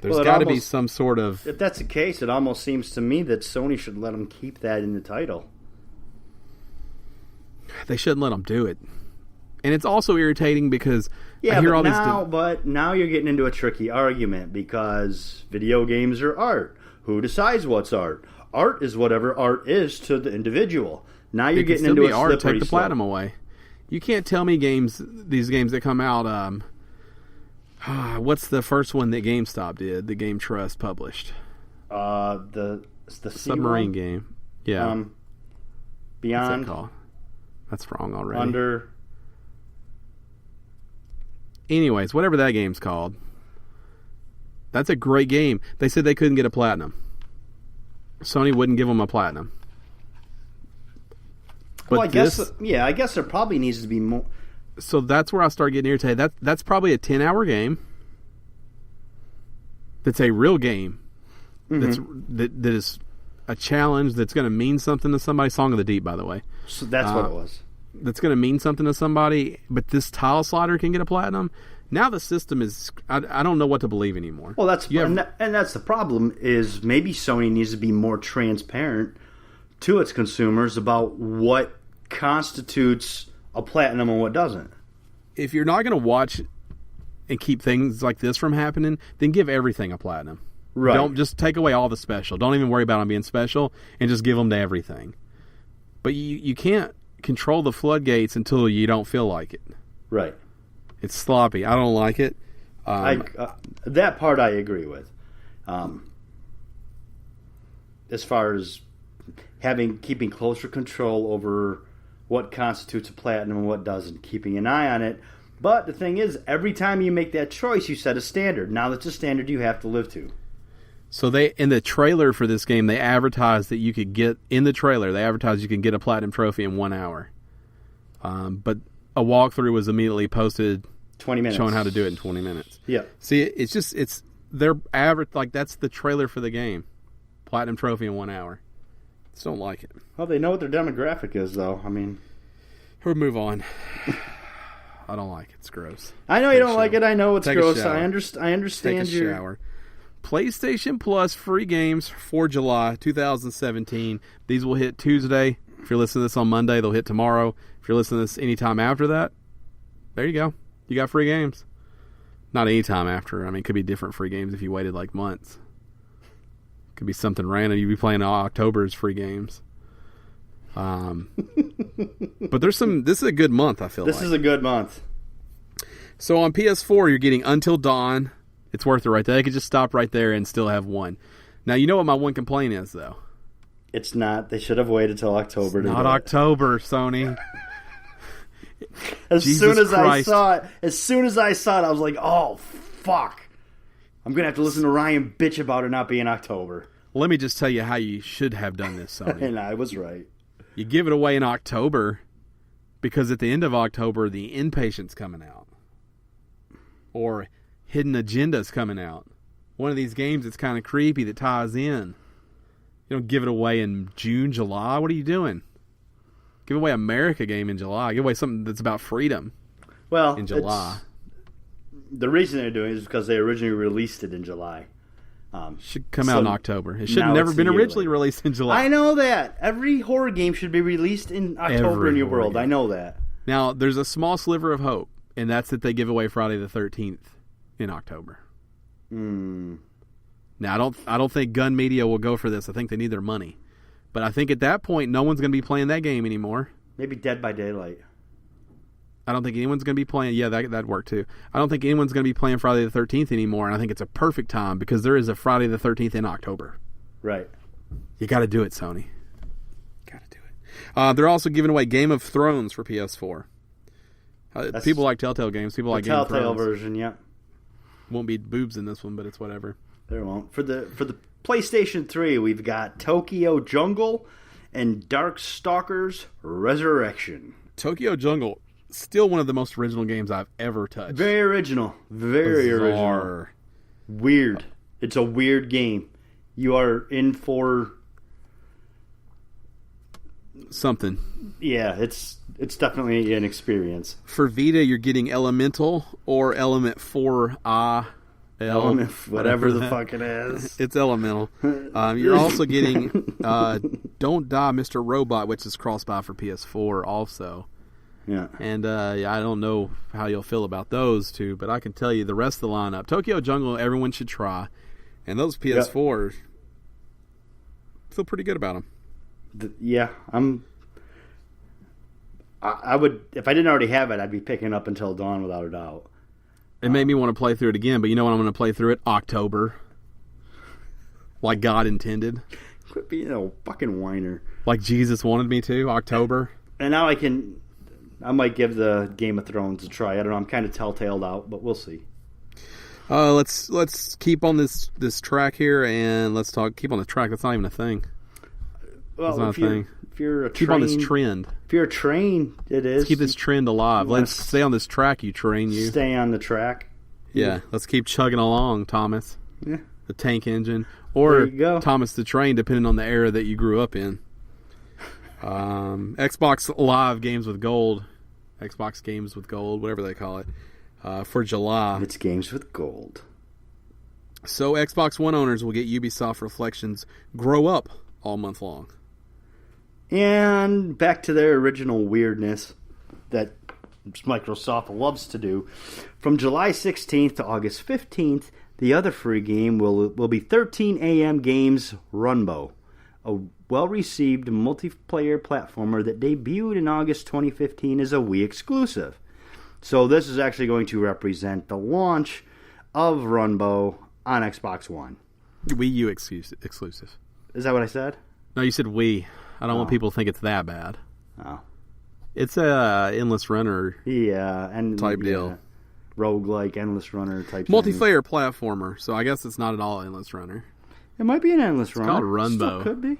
There's got to be some sort of... If that's the case, it almost seems to me that Sony should let them keep that in the title. They shouldn't let them do it. And it's also irritating because I hear all these... But now you're getting into a tricky argument because video games are art. Who decides what's art? Art is whatever art is to the individual. Now you're getting into a slippery slope. Take the platinum away. You can't tell me these games that come out... what's the first one that GameStop did? The Game Trust published. The submarine game. Yeah. Beyond. What's that called? That's wrong already. Under. Anyways, whatever that game's called. That's a great game. They said they couldn't get a platinum. Sony wouldn't give them a platinum. But I guess there probably needs to be more. So that's where I start getting irritated. That's probably a 10-hour game. That's a real game. Mm-hmm. That is a challenge that's going to mean something to somebody. Song of the Deep, by the way. So that's what it was. That's going to mean something to somebody. But this tile slider can get a platinum. Now the system is... I don't know what to believe anymore. Well, that's the problem. Is maybe Sony needs to be more transparent to its consumers about what constitutes a platinum and what doesn't. If you're not going to watch and keep things like this from happening, then give everything a platinum. Right. Don't just take away all the special. Don't even worry about them being special and just give them to everything. But you can't control the floodgates until you don't feel like it. Right. It's sloppy. I don't like it. That part I agree with. As far as keeping closer control over what constitutes a platinum and what doesn't, keeping an eye on it. But the thing is, every time you make that choice, you set a standard. Now that's a standard you have to live to. So in the trailer for this game, they advertised that you could get, in the trailer, they advertised you can get a platinum trophy in 1 hour. But a walkthrough was immediately posted 20 minutes. Showing how to do it in 20 minutes. Yeah. See, it's their average, like that's the trailer for the game. Platinum trophy in 1 hour. Just don't like it. Well, they know what their demographic is, though. I mean, we'll move on. I don't like it. It's gross. I know you don't like it. I know it's gross. I understand. Take a shower. PlayStation Plus free games for July 2017. These will hit Tuesday. If you're listening to this on Monday, they'll hit tomorrow. If you're listening to this anytime after that, there you go. You got free games. Not anytime after. I mean, it could be different free games if you waited like months. Could be something random. You'd be playing October's free games. But this is a good month, I feel like. This is a good month. So on PS4, you're getting Until Dawn. It's worth it right there. They could just stop right there and still have one. Now, you know what my one complaint is, though? It's not. They should have waited till October to do it. Not October, Sony. As soon as I saw it, I was like, oh, fuck. I'm going to have to listen to Ryan bitch about it not being October. Let me just tell you how you should have done this, Sony. And I was right. You give it away in October because at the end of October, The Inpatient's coming out. Or Hidden Agenda's coming out. One of these games that's kind of creepy that ties in. You don't give it away in June, July. What are you doing? Give away a America game in July. Give away something that's about freedom in July. The reason they're doing it is because they originally released it in July. Should come out in October. It should have never been originally released in July. I know that. Every horror game should be released in October in your world. Game. I know that. Now, there's a small sliver of hope, and that's that they give away Friday the 13th in October. Now, I don't think Gun Media will go for this. I think they need their money. But I think at that point, no one's going to be playing that game anymore. Maybe Dead by Daylight. I don't think anyone's going to be playing... Yeah, that'd work too. I don't think anyone's going to be playing Friday the 13th anymore, and I think it's a perfect time because there is a Friday the 13th in October. Right. You got to do it, Sony. Got to do it. They're also giving away Game of Thrones for PS4. People like Telltale games. People like Game of Thrones. Telltale version, yeah. Won't be boobs in this one, but it's whatever. There won't. For the PlayStation 3, we've got Tokyo Jungle and Darkstalkers Resurrection. Tokyo Jungle, still one of the most original games I've ever touched. Very original. Very Bizarre. original. Weird. It's a weird game. You are in for something. Yeah, it's definitely an experience. For Vita, you're getting Elemental or Element 4A. Element, whatever the fuck it is. It's Elemental. You're also getting Don't Die, Mr. Robot, which is cross-buy for PS4 also. Yeah. And I don't know how you'll feel about those two, but I can tell you the rest of the lineup. Tokyo Jungle, everyone should try. And those PS4s, feel pretty good about them. Yeah, I would, if I didn't already have it, I'd be picking up Until Dawn without a doubt. It made me want to play through it again, but you know when I'm going to play through it? October. Like God intended. Quit being a fucking whiner. Like Jesus wanted me to, October. And now I might give the Game of Thrones a try. I don't know, I'm kind of telltaled out, but we'll see. Let's keep on this track here, and let's keep on the track. That's not even a thing. Well, that's not a thing. If you're a keep on this trend. If you're a train, it is. Let's keep this trend alive. Let's stay on this track, you train. You stay on the track. Yeah, let's keep chugging along, Thomas. Yeah. The tank engine, or go. Thomas the train, depending on the era that you grew up in. Xbox Live Games with Gold, Xbox Games with Gold, whatever they call it, for July. It's Games with Gold. So Xbox One owners will get Ubisoft Reflections Grow Up all month long. And back to their original weirdness that Microsoft loves to do. From July 16th to August 15th, the other free game will be 13 AM Games Runbow, a well-received multiplayer platformer that debuted in August 2015 as a Wii exclusive. So this is actually going to represent the launch of Runbow on Xbox One. Wii U exclusive. Is that what I said? No, you said Wii. I don't want people to think it's that bad. Oh. It's a endless runner type deal. Roguelike, endless runner type multiplayer platformer, so I guess it's not at all endless runner. It might be an endless runner. It's called Runbow. Still could be.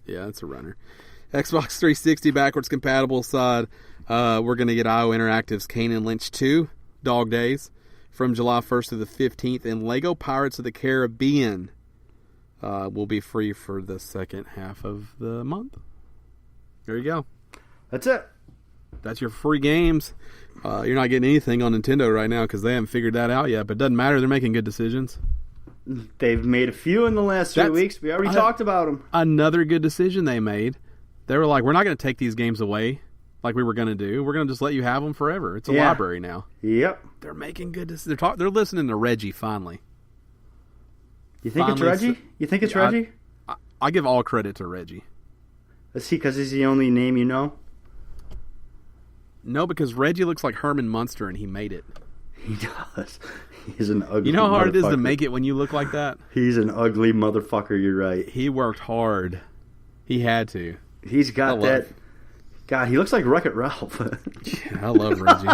Yeah, it's a runner. Xbox 360 backwards compatible side. We're going to get IO Interactive's Kane and Lynch 2, Dog Days, from July 1st to the 15th, and Lego Pirates of the Caribbean will be free for the second half of the month. There you go. That's it. That's your free games. You're not getting anything on Nintendo right now because they haven't figured that out yet, but it doesn't matter. They're making good decisions. They've made a few in the last 3 weeks. We already talked about them. Another good decision they made. They were like, we're not going to take these games away like we were going to do. We're going to just let you have them forever. It's a library now. Yep. They're making good decisions. They're listening to Reggie finally. You think it's Reggie? You think it's Reggie? I give all credit to Reggie. Is he because he's the only name you know? No, because Reggie looks like Herman Munster and he made it. He does. He's an ugly. You know how hard it is to make it when you look like that? He's an ugly motherfucker, you're right. He worked hard. He had to. He's got that. God, he looks like Wreck-It Ralph. Yeah, I love Reggie.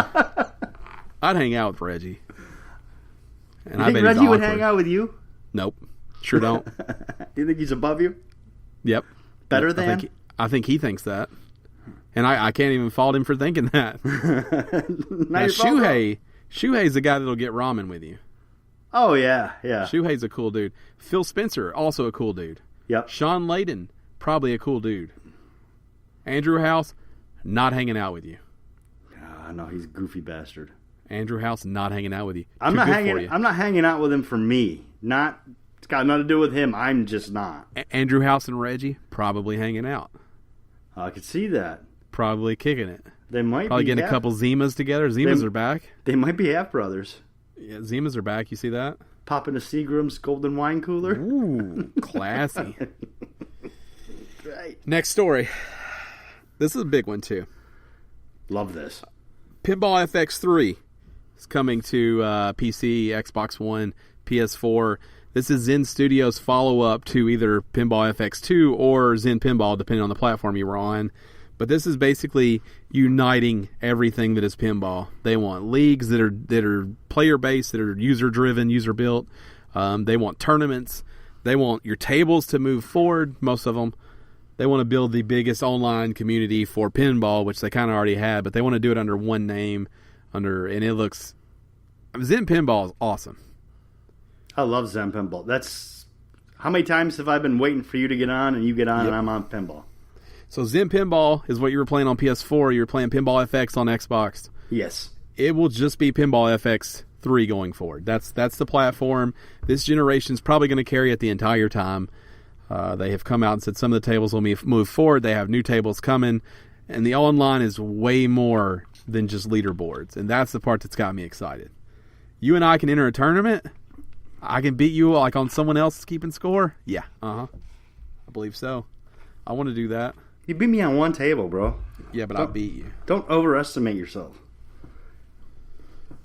I'd hang out with Reggie. And you think Reggie would hang out with you? Nope. Sure don't. Do you think he's above you? Yep. Better than? I think he thinks that. And I can't even fault him for thinking that. Now, Shuhei's the guy that'll get ramen with you. Oh, yeah. Shuhei's a cool dude. Phil Spencer, also a cool dude. Yep. Sean Layden, probably a cool dude. Andrew House, not hanging out with you. No, he's a goofy bastard. Andrew House, not hanging out with you. I'm not hanging out with him for me. It's got nothing to do with him. I'm just not. Andrew House and Reggie, probably hanging out. I could see that. Probably kicking it. They might probably getting a couple Zimas together. Zimas are back. They might be half brothers. Yeah, Zimas are back. You see that? Popping a Seagram's golden wine cooler. Ooh, classy. Right. Next story. This is a big one too. Love this. Pinball FX3 is coming to PC, Xbox One, PS4. This is Zen Studios' follow-up to either Pinball FX2 or Zen Pinball, depending on the platform you were on. But this is basically uniting everything that is pinball. They want leagues that are player-based, that are user-driven, user-built. They want tournaments. They want your tables to move forward, most of them. They want to build the biggest online community for pinball, which they kind of already had, but they want to do it under one name. And it looks... Zen Pinball is awesome. I love Zen Pinball. That's... How many times have I been waiting for you to get on, and you get on, and I'm on pinball? So Zen Pinball is what you were playing on PS4. You were playing Pinball FX on Xbox. Yes. It will just be Pinball FX3 going forward. That's the platform. This generation's probably going to carry it the entire time. They have come out and said some of the tables will move forward. They have new tables coming. And the online is way more than just leaderboards. And that's the part that's got me excited. You and I can enter a tournament. I can beat you like on someone else keeping score. Yeah. I believe so. I want to do that. You beat me on one table, bro. Yeah, but I beat you. Don't overestimate yourself.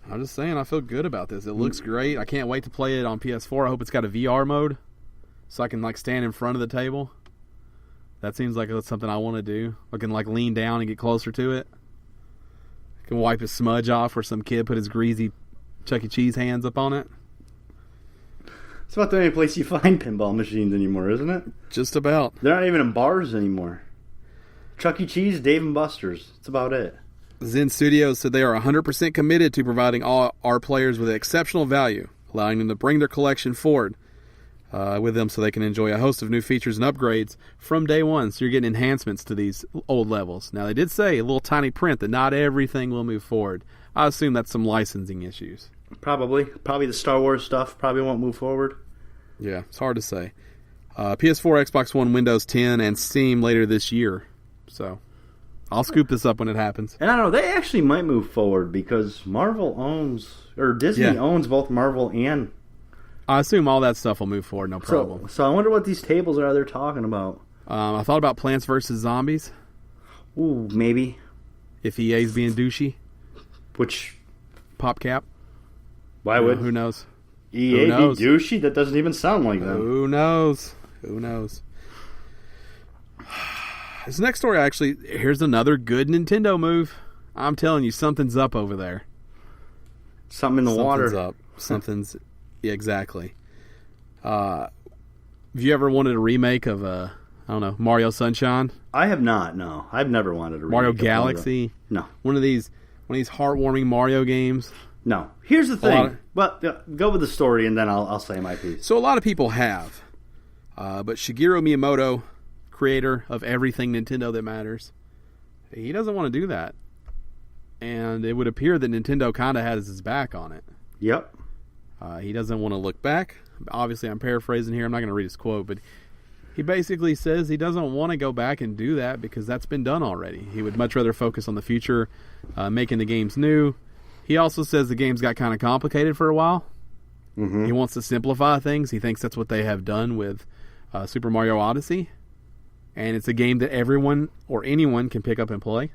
I'm just saying, I feel good about this. It looks great. I can't wait to play it on PS4. I hope it's got a VR mode, so I can like stand in front of the table. That seems like that's something I want to do. I can like lean down and get closer to it. I can wipe a smudge off where some kid put his greasy Chuck E. Cheese hands up on it. It's about the only place you find pinball machines anymore, isn't it? Just about. They're not even in bars anymore. Chuck E. Cheese, Dave & Buster's. That's about it. Zen Studios said they are 100% committed to providing all our players with exceptional value, allowing them to bring their collection forward with them so they can enjoy a host of new features and upgrades from day one. So you're getting enhancements to these old levels. Now, they did say a little tiny print that not everything will move forward. I assume that's some licensing issues. Probably the Star Wars stuff probably won't move forward. Yeah, it's hard to say. PS4, Xbox One, Windows 10, and Steam later this year. So I'll scoop this up when it happens. And I don't know, they actually might move forward because Disney owns both Marvel and... I assume all that stuff will move forward, no problem. So I wonder what these tables are they're talking about. I thought about Plants vs. Zombies. Ooh, maybe. If EA's being douchey. Which... PopCap. Why would... Who knows? EA be douchey? That doesn't even sound like them. Who knows? This next story, actually, here's another good Nintendo move. I'm telling you, something's up over there. Something in the water. Something's up. Something's... Yeah, exactly. Have you ever wanted a remake of, I don't know, Mario Sunshine? I have not, no. I've never wanted a remake Mario Galaxy? No. One of these heartwarming Mario games? No. Here's the thing. Go with the story, and then I'll say my piece. So a lot of people have. But Shigeru Miyamoto, creator of everything Nintendo that matters, he doesn't want to do that. And it would appear that Nintendo kind of has his back on it. Yep. He doesn't want to look back. Obviously, I'm paraphrasing here. I'm not going to read his quote, but he basically says he doesn't want to go back and do that because that's been done already. He would much rather focus on the future, making the games new. He also says the games got kind of complicated for a while. Mm-hmm. He wants to simplify things. He thinks that's what they have done with Super Mario Odyssey. And it's a game that everyone or anyone can pick up and play.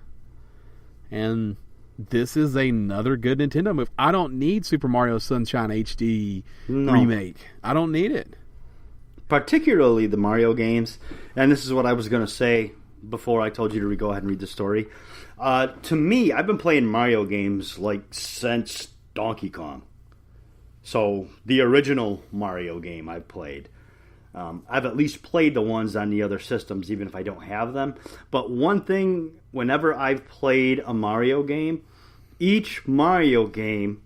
And this is another good Nintendo move. I don't need Super Mario Sunshine HD remake. I don't need it. Particularly the Mario games. And this is what I was going to say before I told you to go ahead and read the story. To me, I've been playing Mario games since Donkey Kong. So the original Mario game I've played. I've at least played the ones on the other systems, even if I don't have them. But one thing, whenever I've played a Mario game, each Mario game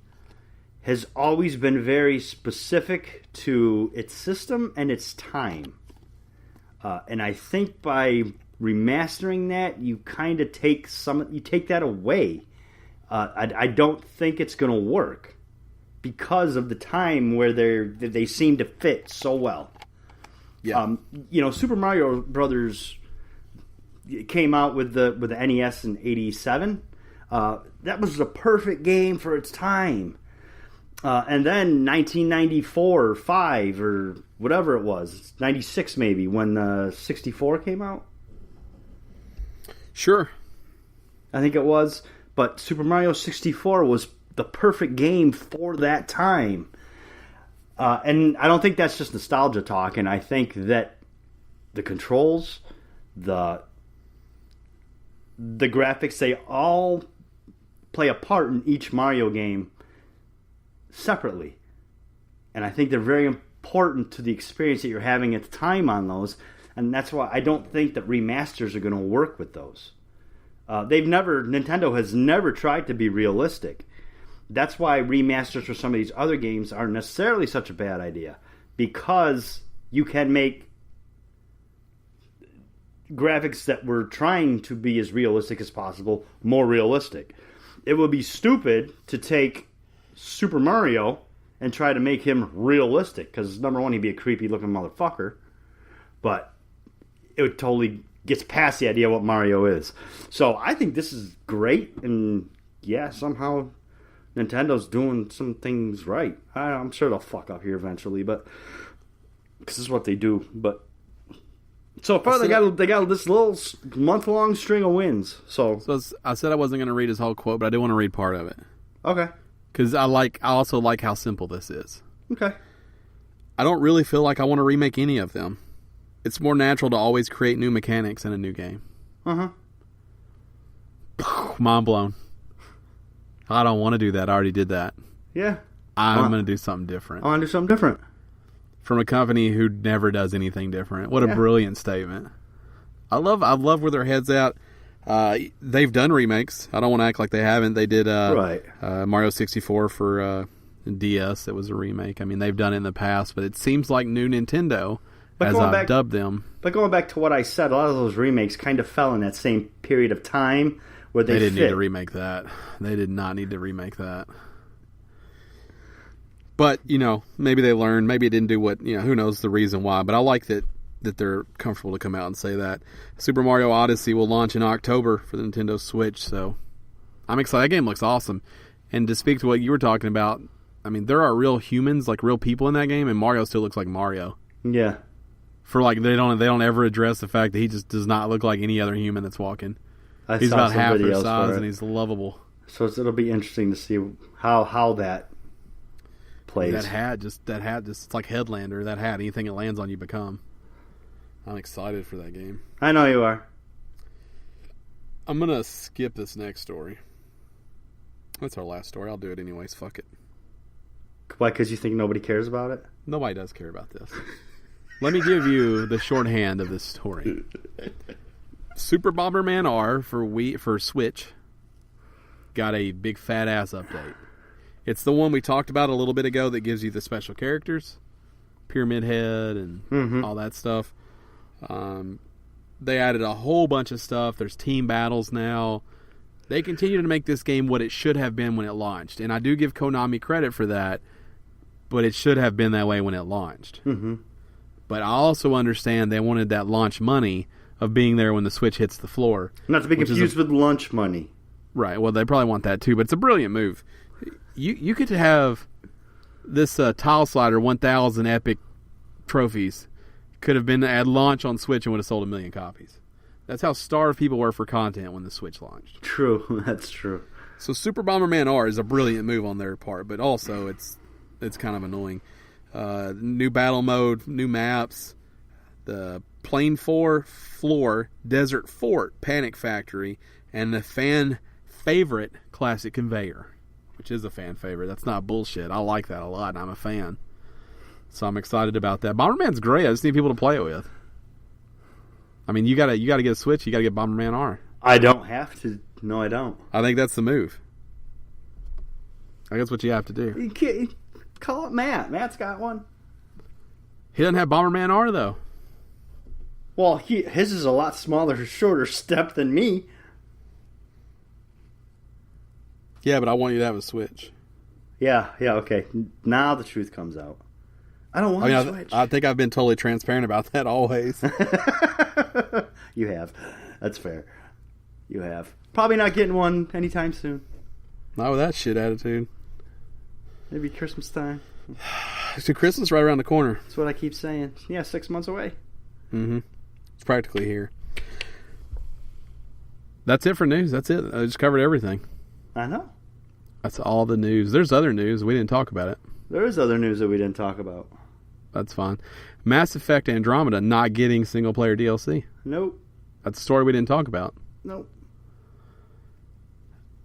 has always been very specific to its system and its time. And I think by remastering that, you kind of take that away. I don't think it's going to work because of the time where they seem to fit so well. Yeah. Super Mario Brothers came out with the NES in '87. That was the perfect game for its time. And then 1994 or 5 or whatever it was, 96 maybe, when 64 came out. Sure. I think it was. But Super Mario 64 was the perfect game for that time. And I don't think that's just nostalgia talk. And I think that the controls, the the graphics, they all play a part in each Mario game separately. And I think they're very important to the experience that you're having at the time on those. And that's why I don't think that remasters are going to work with those. Nintendo has never tried to be realistic. That's why remasters for some of these other games aren't necessarily such a bad idea. Because you can make graphics that were trying to be as realistic as possible more realistic. It would be stupid to take Super Mario and try to make him realistic, because number one, he'd be a creepy looking motherfucker, but it would totally gets past the idea of what Mario is. So I think this is great, and yeah, somehow Nintendo's doing some things right. I'm sure they'll fuck up here eventually, but because this is what they do. But so far they got this little month-long string of wins. So I said I wasn't going to read his whole quote, but I do want to read part of it. Okay. Because I also like how simple this is. Okay. I don't really feel like I want to remake any of them. It's more natural to always create new mechanics in a new game. Uh-huh. Mind blown. I don't want to do that. I already did that. Yeah. I'm going to do something different. I want to do something different. From a company who never does anything different. What a brilliant statement. I love where their head's at. They've done remakes. I don't want to act like they haven't. They did Mario 64 for DS. It was a remake. I mean, they've done it in the past, but it seems like new Nintendo, as I've dubbed them. But going back to what I said, a lot of those remakes kind of fell in that same period of time where they didn't need to remake that. They did not need to remake that. But, maybe they learned. Maybe it didn't do what, who knows the reason why. But I like that they're comfortable to come out and say that. Super Mario Odyssey will launch in October for the Nintendo Switch, so I'm excited. That game looks awesome. And to speak to what you were talking about, I mean, there are real humans, like real people in that game, and Mario still looks like Mario. Yeah. For they don't ever address the fact that he just does not look like any other human that's walking. He's about half his size, and he's lovable. So it'll be interesting to see how that plays. That hat, it's like Headlander. That hat, anything it lands on, you become. I'm excited for that game. I know you are. I'm going to skip this next story. That's our last story. I'll do it anyways. Fuck it. Why? Because you think nobody cares about it? Nobody does care about this. Let me give you the shorthand of this story. Super Bomberman R for Switch got a big fat ass update. It's the one we talked about a little bit ago that gives you the special characters, Pyramid Head, and all that stuff. They added a whole bunch of stuff. There's team battles now. They continue to make this game what it should have been when it launched. And I do give Konami credit for that, but it should have been that way when it launched. Mm-hmm. But I also understand they wanted that launch money of being there when the Switch hits the floor. Not to be confused with lunch money. Right. Well, they probably want that too, but it's a brilliant move. You could have this Tile Slider 1000 epic trophies could have been at launch on Switch and would have sold 1 million copies. That's how starved people were for content when the Switch launched. True, that's true. So Super Bomberman R is a brilliant move on their part, but also it's kind of annoying. New battle mode, new maps, the Plane 4 Floor, Desert Fort, Panic Factory, and the fan favorite Classic Conveyor, which is a fan favorite. That's not bullshit. I like that a lot, and I'm a fan. So I'm excited about that. Bomberman's great. I just need people to play it with. I mean, you gotta get a Switch. You gotta get Bomberman R. I don't have to. No, I don't. I think that's the move. I think that's what you have to do. You can't call it Matt. Matt's got one. He doesn't have Bomberman R though. Well, his is a lot smaller, shorter step than me. Yeah, but I want you to have a Switch. Yeah, okay. Now the truth comes out. I don't want a Switch. I think I've been totally transparent about that always. You have. That's fair. You have. Probably not getting one anytime soon. Not with that shit attitude. Maybe Christmas time. So Christmas right around the corner. That's what I keep saying. Yeah, 6 months away. Mm-hmm. It's practically here. That's it for news. That's it. I just covered everything. I know. That's all the news. There's other news. We didn't talk about it. There is other news that we didn't talk about. That's fine. Mass Effect Andromeda not getting single-player DLC. Nope. That's a story we didn't talk about. Nope.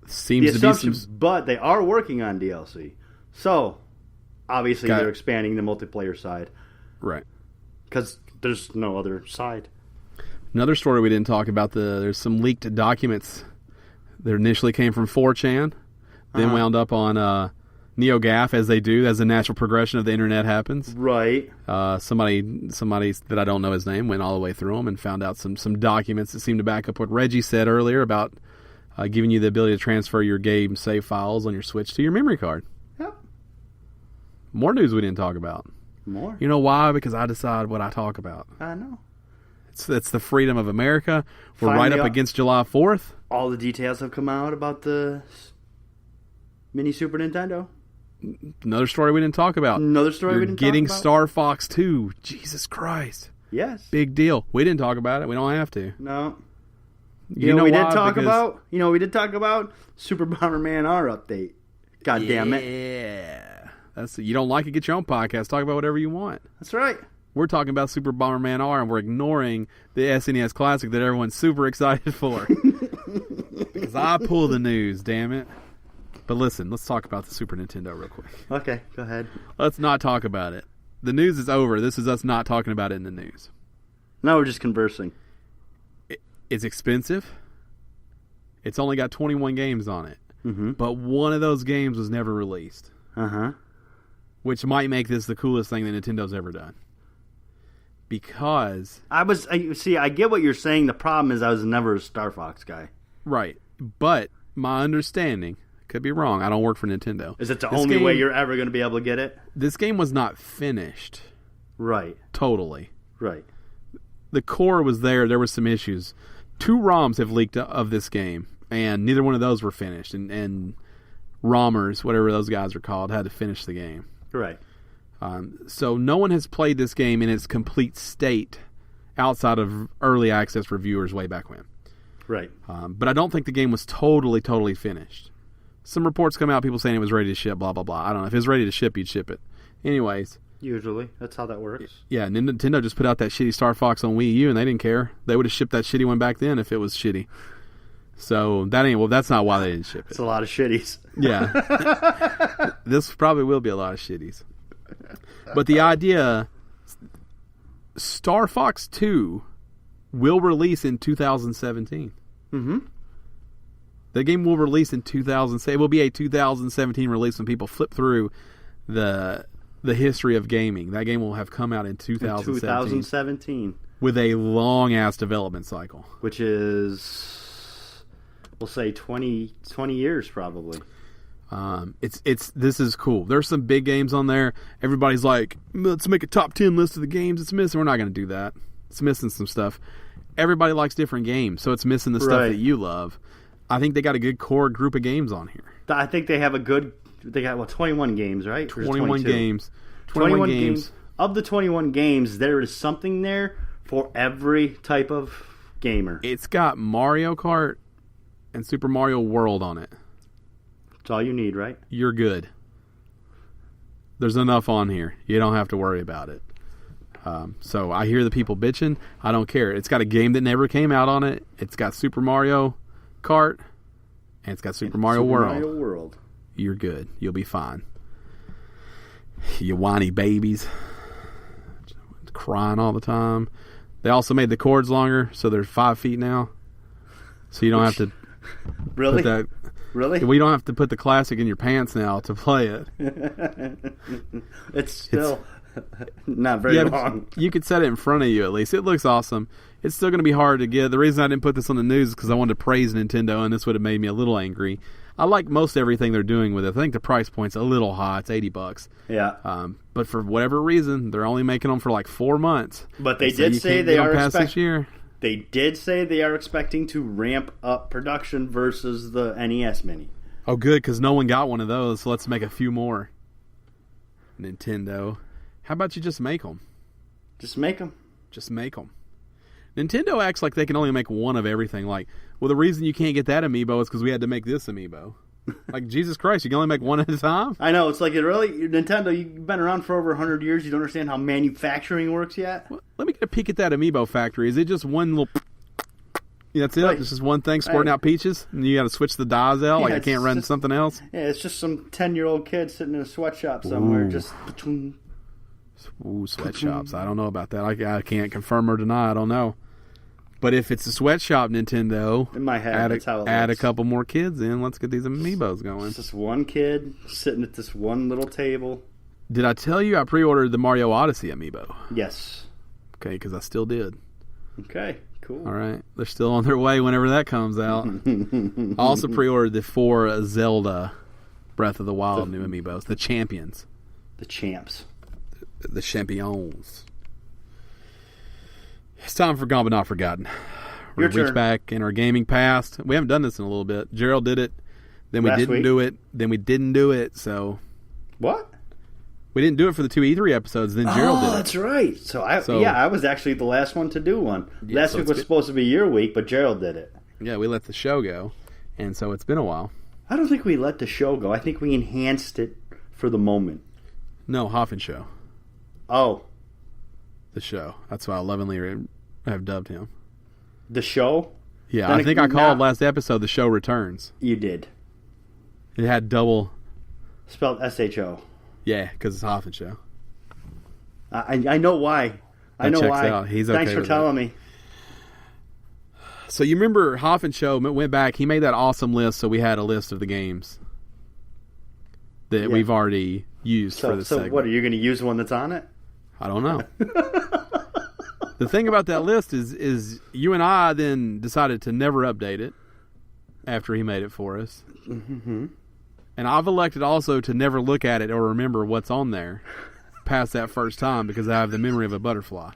Seems to be some... But they are working on DLC. So, obviously, they're expanding the multiplayer side. Right. Because there's no other side. Another story we didn't talk about, there's some leaked documents that initially came from 4chan, then wound up on NeoGAF, as they do, as the natural progression of the internet happens. Right. Somebody that I don't know his name went all the way through them and found out some documents that seem to back up what Reggie said earlier about giving you the ability to transfer your game save files on your Switch to your memory card. Yep. More news we didn't talk about. More. You know why? Because I decide what I talk about. I know. It's the freedom of America. We're Finally, right up against July 4th. All the details have come out about the mini Super Nintendo. Another story we didn't talk about. Another story we didn't talk about. Getting Star Fox 2. Jesus Christ. Yes. Big deal. We didn't talk about it. We don't have to. No. You know we why? did talk about? You know, we did talk about Super Bomberman R update. God damn it. Yeah. You don't like it, get your own podcast. Talk about whatever you want. That's right. We're talking about Super Bomberman R, and we're ignoring the SNES Classic that everyone's super excited for. Because I pull the news, damn it. But listen, let's talk about the Super Nintendo real quick. Okay, go ahead. Let's not talk about it. The news is over. This is us not talking about it in the news. Now we're just conversing. It's expensive. It's only got 21 games on it. Mm-hmm. But one of those games was never released. Uh-huh. Which might make this the coolest thing that Nintendo's ever done. Because... I get what you're saying. The problem is I was never a Star Fox guy. Right. But my understanding, could be wrong, I don't work for Nintendo. Is it the only way you're ever going to be able to get it? This game was not finished. Right. Totally. Right. The core was there. There were some issues. 2 ROMs have leaked of this game, and neither one of those were finished. And ROMers, whatever those guys are called, had to finish the game. Right. So no one has played this game in its complete state outside of early access reviewers way back when. Right. But I don't think the game was totally finished. Some reports come out, people saying it was ready to ship, blah, blah, blah. I don't know. If it was ready to ship, you'd ship it. Anyways. Usually. That's how that works. Yeah, Nintendo just put out that shitty Star Fox on Wii U, and they didn't care. They would have shipped that shitty one back then if it was shitty. So that's not why they didn't ship it. It's a lot of shitties. Yeah. This probably will be a lot of shitties. But the idea, Star Fox 2 will release in 2017. Mm-hmm. The game will release in 2017. It will be a 2017 release when people flip through the history of gaming. That game will have come out in 2017. With a long-ass development cycle. Which is, we'll say 20 years probably. This is cool. There's some big games on there. Everybody's like, let's make a top 10 list of the games it's missing. We're not going to do that. It's missing some stuff. Everybody likes different games, so it's missing the stuff that you love. I think they got a good core group of games on here. I think they have they got 21 games, right? 21 games. 21 games. Of the 21 games, there is something there for every type of gamer. It's got Mario Kart and Super Mario World on it. That's all you need, right? You're good. There's enough on here. You don't have to worry about it. So I hear the people bitching. I don't care. It's got a game that never came out on it. It's got Super Mario Kart, and it's got Super Mario World. You're good. You'll be fine. You whiny babies. Crying all the time. They also made the cords longer, so they're 5 feet now. So you don't have to... Really? Put that, really? We don't have to put the classic in your pants now to play it. It's still not very long. You could set it in front of you at least. It looks awesome. It's still going to be hard to get. The reason I didn't put this on the news is because I wanted to praise Nintendo, and this would have made me a little angry. I like most everything they're doing with it. I think the price point's a little high. It's $80. Yeah. But for whatever reason, they're only making them for like 4 months. But they did say they are this year. They did say they are expecting to ramp up production versus the NES Mini. Oh, good, because no one got one of those, so let's make a few more. Nintendo. How about you just make them? Just make them. Just make them. Nintendo acts like they can only make one of everything. Like, well, the reason you can't get that amiibo is because we had to make this amiibo. Like, Jesus Christ, you can only make one at a time? I know. It's like, Nintendo, you've been around for over 100 years. You don't understand how manufacturing works yet? Well, let me get a peek at that amiibo factory. Is it just one little... Yeah, that's it. Right. It's just one thing squirting out peaches, and you got to switch the dies out. Like I can't run something else. Yeah, it's just some 10-year-old kid sitting in a sweatshop somewhere, just between. Ooh, sweatshops. I don't know about that. I can't confirm or deny. I don't know. But if it's a sweatshop Nintendo, in my head, that's how it add a looks. couple more kids in. Let's get these amiibos going. It's just one kid sitting at this one little table. Did I tell you I pre-ordered the Mario Odyssey amiibo? Yes. Okay, because I still did. Okay, cool. All right. They're still on their way whenever that comes out. I also pre-ordered the 4 Zelda Breath of the Wild new amiibos. The champions. The champs. The champions. It's time for Gone But Not Forgotten. We reach back in our gaming past. We haven't done this in a little bit. Gerald did it. Then we didn't do it. Then we didn't do it. So what? We didn't do it for the 2 E3 episodes. Then Gerald did it. Oh, that's right. So I was actually the last one to do one. Yeah, last week was supposed to be your week, but Gerald did it. Yeah, we let the show go, and so it's been a while. I don't think we let the show go. I think we enhanced it for the moment. No, Hoffen Show. Oh. The show. That's why I lovingly have dubbed him. The show? Yeah, then I think I called last episode The Show Returns. You did. It had double... Spelled S-H-O. Yeah, because it's Hoffen Show. I know why. I know why. Out. He's okay. Thanks for telling me. So you remember Hoffen Show went back. He made that awesome list, so we had a list of the games that we've already used for this segment. So what, are you going to use one that's on it? I don't know. The thing about that list is you and I then decided to never update it after he made it for us. Mm-hmm. And I've elected also to never look at it or remember what's on there past that first time because I have the memory of a butterfly.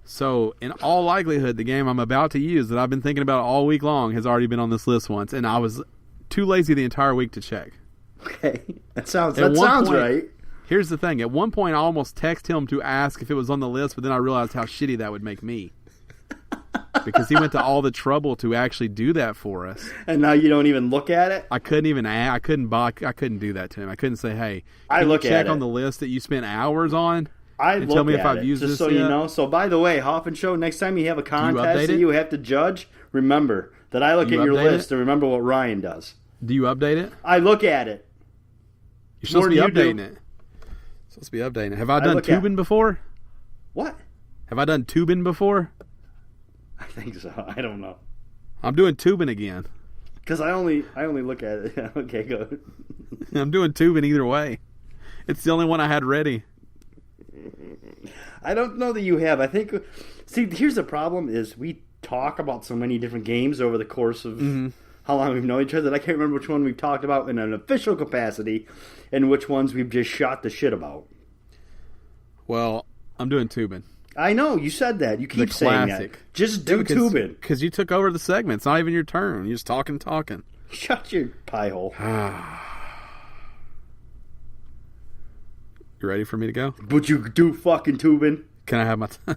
So, in all likelihood, the game I'm about to use that I've been thinking about all week long has already been on this list once, and I was too lazy the entire week to check. Okay, that sounds right. Here's the thing. At one point, I almost texted him to ask if it was on the list, but then I realized how shitty that would make me. Because he went to all the trouble to actually do that for us. And now you don't even look at it? I couldn't even I couldn't do that to him. I couldn't say, hey, can you check on the list that you spent hours on? And tell me if I've used this just so you know. So, by the way, Hoffen Show, next time you have a contest that you have to judge, remember that I look at your list and remember what Ryan does. Do you update it? I look at it. You're supposed to be updating it. Supposed to be updating it. Have I done tubing before? What? Have I done tubing before? I think so. I don't know. I'm doing tubing again. Because I only look at it. Okay, go. I'm doing tubing either way. It's the only one I had ready. I don't know that you have. I think... See, here's the problem is we talk about so many different games over the course of how long we've known each other that I can't remember which one we've talked about in an official capacity and which ones we've just shot the shit about. Well, I'm doing tubing. I know, you said that. You keep saying that. Just do tubing. Because you took over the segment. It's not even your turn. You're just talking. Shut your pie hole. You ready for me to go? Would you do fucking tubing? Can I have my time?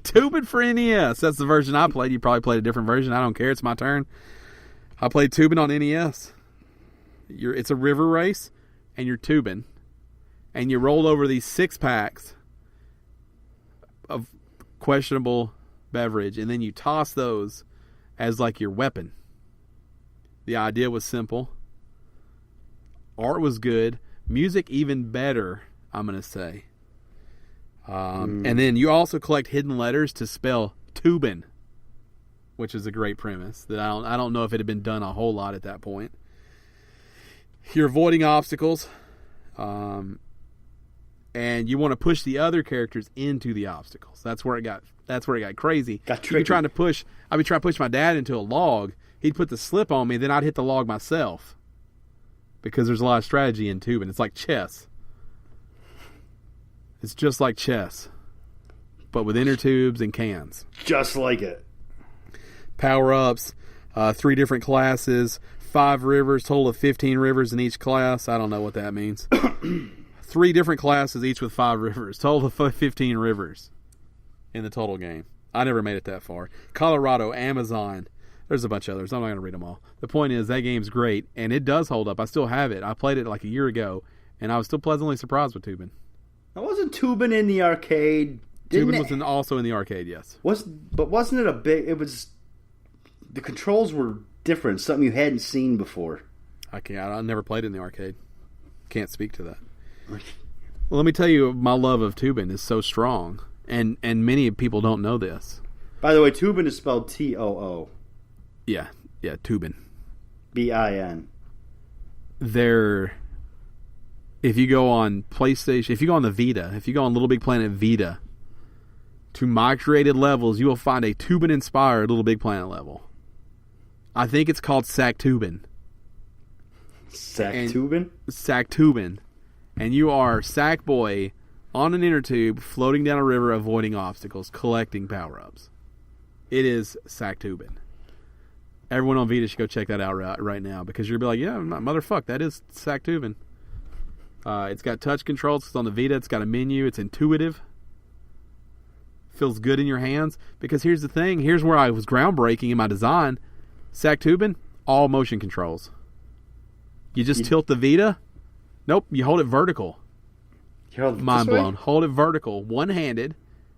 Tubing for NES. That's the version I played. You probably played a different version. I don't care. It's my turn. I played tubing on NES. It's a river race, and you're tubing. And you roll over these 6-packs of questionable beverage, and then you toss those as like your weapon. The idea was simple. Art was good. Music even better, I'm going to say. And then you also collect hidden letters to spell tubin, which is a great premise that I don't know if it had been done a whole lot at that point. You're avoiding obstacles, and you want to push the other characters into the obstacles. That's where it got crazy. Got tricky. I'd be trying to push my dad into a log. He'd put the slip on me, then I'd hit the log myself. Because there's a lot of strategy in tubing. It's like chess. It's just like chess, but with inner tubes and cans. Just like it. Power-ups, 3 different classes, 5 rivers, total of 15 rivers in each class. I don't know what that means. 3 different classes, each with 5 rivers. Total of 15 rivers in the total game. I never made it that far. Colorado, Amazon. There's a bunch of others. I'm not going to read them all. The point is, that game's great, and it does hold up. I still have it. I played it like a year ago, and I was still pleasantly surprised with tubing. I wasn't tubing in the arcade Tubin was also in the arcade, yes. But wasn't it a big... It was... The controls were different, something you hadn't seen before. I never played it in the arcade. Can't speak to that. Well, let me tell you, my love of Tubin is so strong, and many people don't know this. By the way, Tubin is spelled T-O-O. Yeah, Tubin. B-I-N. If you go on PlayStation, if you go on the Vita, if you go on Little Big Planet Vita, to my created levels, you will find a Tubin-inspired Little Big Planet level. I think it's called Sack-Tubin. Sack-Tubin? Sack-Tubin. And you are Sackboy on an inner tube, floating down a river, avoiding obstacles, collecting power-ups. It is Sack-Tubin. Everyone on Vita should go check that out right now, because you'll be like, yeah, motherfuck, that is Sack-Tubin. It's got touch controls. It's on the Vita. It's got a menu. It's intuitive. Feels good in your hands. Because here's the thing. Here's where I was groundbreaking in my design. Sack-Tubin, all motion controls. You just tilt the Vita. Nope, you hold it vertical. Mind blown. Hold it vertical, one-handed,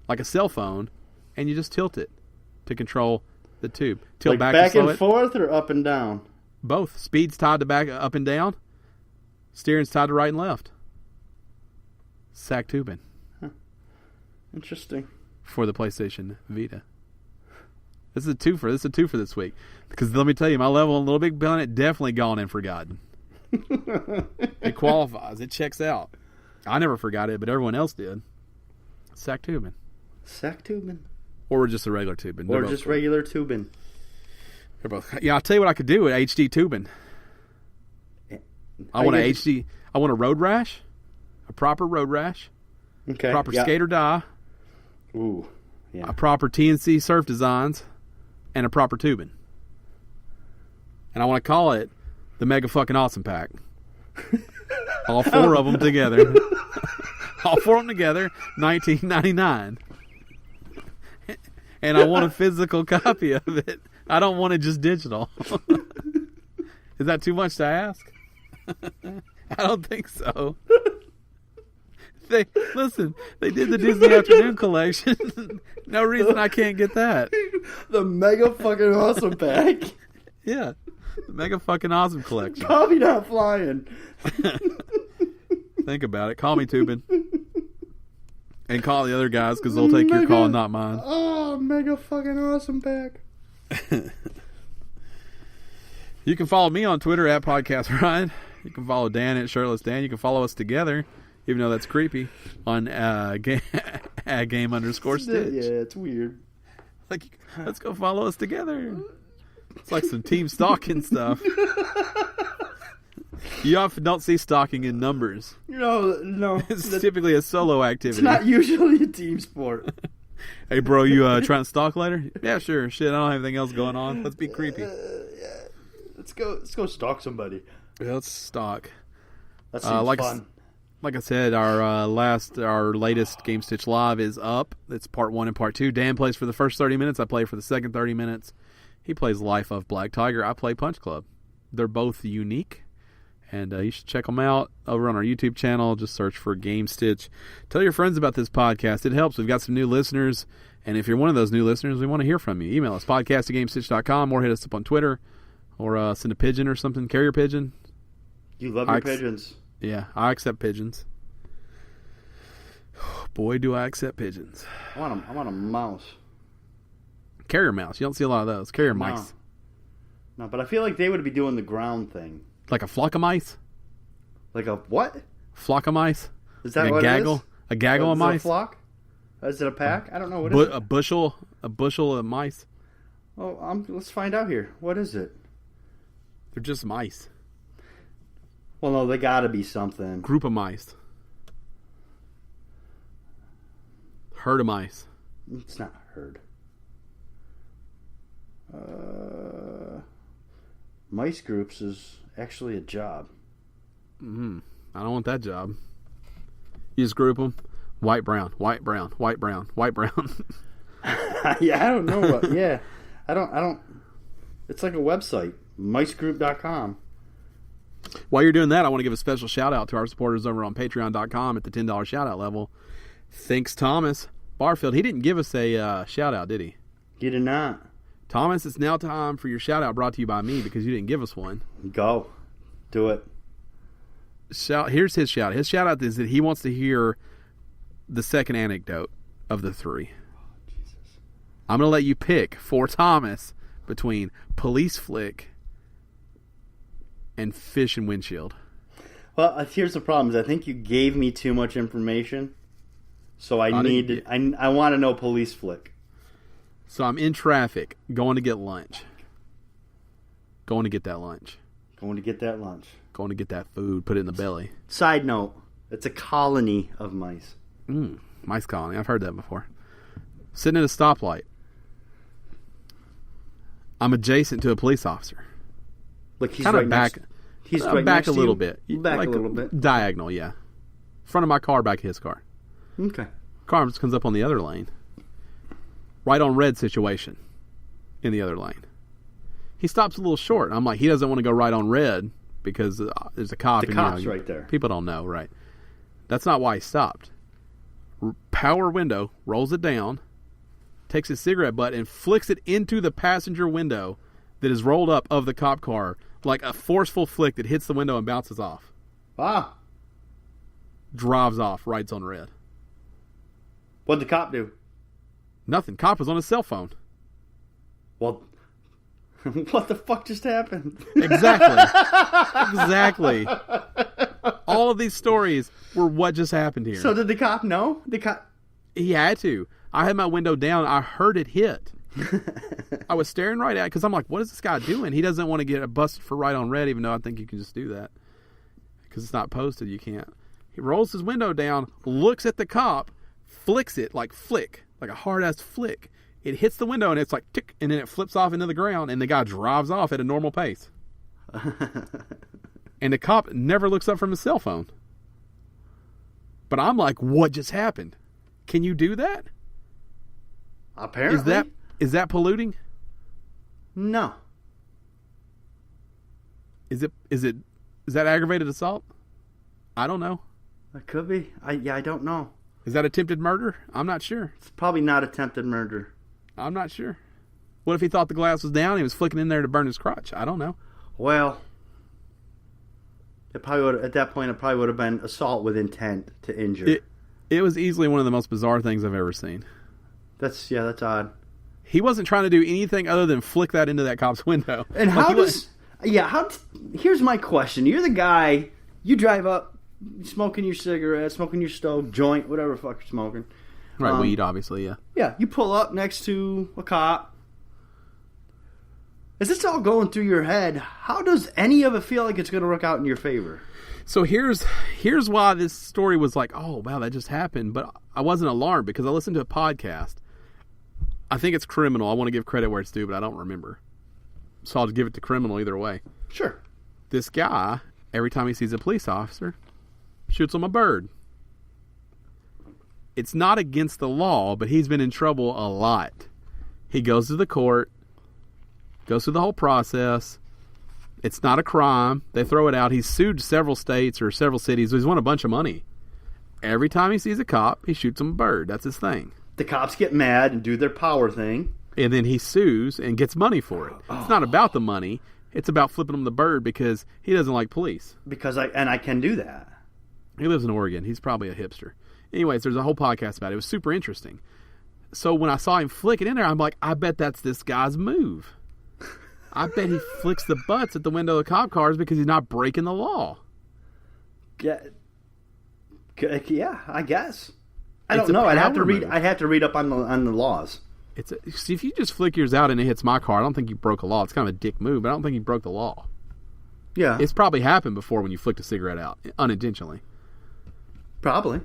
like a cell phone, and you just tilt it to control the tube. Tilt like back and forth or up and down? Both. Speed's tied to back, up and down. Steering's tied to right and left. Sack-Tubin. Huh. Interesting. For the PlayStation Vita. This is a twofer. This week. Because let me tell you, my level in Little Big Planet definitely gone and forgotten. It qualifies. It checks out. I never forgot it, but everyone else did. Sack-Tubin. Sack-Tubin. Or just a regular Tubin. Or just regular Tubin. They're both. Yeah, I'll tell you what I could do with HD Tubin. I want a road rash, a proper road rash, okay, proper skater die, ooh, yeah, a proper TNC surf designs, and a proper Tubin. And I want to call it the Mega Fucking Awesome Pack. All four of them together. All four of them together, $19.99. And I want a physical copy of it. I don't want it just digital. Is that too much to ask? I don't think so. They did the Disney Afternoon collection. No reason I can't get that. The Mega Fucking Awesome Pack. Yeah, the Mega Fucking Awesome collection. Copy not flying. Think about it. Call me Tubin. And call the other guys, because they'll take your call and not mine. Oh, Mega Fucking Awesome Pack. You can follow me on Twitter at Podcast Ryan. You can follow Dan at Shirtless Dan. You can follow us together, even though that's creepy, on game _Stitch. Yeah, it's weird. Like, let's go follow us together. It's like some team stalking stuff. You often don't see stalking in numbers. No. It's typically a solo activity. It's not usually a team sport. Hey, bro, you trying to stalk later? Yeah, sure. Shit, I don't have anything else going on. Let's be creepy. Yeah. Let's go stalk somebody. Yeah, let's stalk. That seems fun. Like I said, our latest Gamestitch Live is up. It's part 1 and part 2. Dan plays for the first 30 minutes. I play for the second 30 minutes. He plays Life of Black Tiger. I play Punch Club. They're both unique. And you should check them out over on our YouTube channel. Just search for Gamestitch. Tell your friends about this podcast. It helps. We've got some new listeners. And if you're one of those new listeners, we want to hear from you. Email us, podcast@gamestitch.com, or hit us up on Twitter, or send a pigeon or something. Carrier pigeon. You love your pigeons. Yeah, I accept pigeons. Boy, do I accept pigeons. I want a mouse. Carrier mouse. You don't see a lot of those. Carrier mice. No, but I feel like they would be doing the ground thing. Like a flock of mice? Like a what? Flock of mice? Is that like what gaggle? it is? A gaggle of mice? Is it a flock? Is it a pack? I don't know. What is it? A bushel of mice. Oh, let's find out here. What is it? They're just mice. Well, no, they gotta be something. Group of mice. Herd of mice. It's not herd. Mice groups is actually a job. I don't want that job. You just group them. White, brown, white, brown, white, brown, white, brown. Yeah, I don't know what. Yeah, I don't. It's like a website, micegroup.com. While you're doing that, I want to give a special shout out to our supporters over on patreon.com at the $10 shout out level. Thanks, Thomas. Barfield, he didn't give us a shout-out, did he? He did not. Thomas, it's now time for your shout-out brought to you by me because you didn't give us one. Go. Do it. Here's his shout-out. His shout-out is that he wants to hear the second anecdote of the three. Oh, Jesus. I'm going to let you pick for Thomas between Police Flick and Fish and Windshield. Well, here's the problem. Is I think you gave me too much information. So I want to know Police Flick. So I'm in traffic, going to get lunch. Going to get that lunch. Going to get that lunch. Going to get that food, put it in the belly. Side note, it's a colony of mice. Mice colony. I've heard that before. Sitting at a stoplight. I'm adjacent to a police officer. Like he's kind right of back. He's right back next a to little you? bit. Back like a little bit. Diagonal, yeah. Front of my car, back of his car. Okay. Car just comes up on the other lane. Right on red situation in the other lane. He stops a little short. I'm like, he doesn't want to go right on red because there's a cop. The cop's right there. People don't know, right? That's not why he stopped. Power window, rolls it down, takes his cigarette butt and flicks it into the passenger window that is rolled up of the cop car like a forceful flick that hits the window and bounces off. Wow. Drives off, rides on red. What'd the cop do? Nothing. Cop was on his cell phone. Well, what the fuck just happened? Exactly. All of these stories were what just happened here. So did the cop know? He had to. I had my window down. I heard it hit. I was staring right at it because I'm like, what is this guy doing? He doesn't want to get busted for right on red, even though I think you can just do that. Because it's not posted, you can't. He rolls his window down, looks at the cop, flicks it like a hard-ass flick. It hits the window, and it's like, tick, and then it flips off into the ground, and the guy drives off at a normal pace. And the cop never looks up from his cell phone. But I'm like, what just happened? Can you do that? Apparently. Is that polluting? No. Is that aggravated assault? I don't know. It could be. I don't know. Is that attempted murder? I'm not sure. It's probably not attempted murder. I'm not sure. What if he thought the glass was down and he was flicking in there to burn his crotch? I don't know. Well, at that point, it probably would have been assault with intent to injure. It was easily one of the most bizarre things I've ever seen. That's odd. He wasn't trying to do anything other than flick that into that cop's window. And here's my question. You're the guy, you drive up, smoking your cigarette, smoking your stove, joint, whatever the fuck you're smoking. Right, weed, obviously, yeah. Yeah, you pull up next to a cop. As this all going through your head, how does any of it feel like it's going to work out in your favor? So here's why this story was like, oh, wow, that just happened. But I wasn't alarmed because I listened to a podcast. I think it's Criminal. I want to give credit where it's due, but I don't remember. So I'll just give it to Criminal either way. Sure. This guy, every time he sees a police officer, shoots him a bird. It's not against the law, but he's been in trouble a lot. He goes to the court, goes through the whole process. It's not a crime. They throw it out. He's sued several states or several cities. He's won a bunch of money. Every time he sees a cop, he shoots him a bird. That's his thing. The cops get mad and do their power thing. And then he sues and gets money for it. It's not about the money. It's about flipping him the bird because he doesn't like police. Because I can do that. He lives in Oregon. He's probably a hipster. Anyways, there's a whole podcast about it. It was super interesting. So when I saw him flick it in there, I'm like, I bet that's this guy's move. I bet he flicks the butts at the window of the cop cars because he's not breaking the law. Yeah, I guess. I don't know. I'd have to read up on the laws. See, if you just flick yours out and it hits my car, I don't think you broke a law. It's kind of a dick move, but I don't think you broke the law. Yeah, it's probably happened before when you flicked a cigarette out unintentionally. Probably.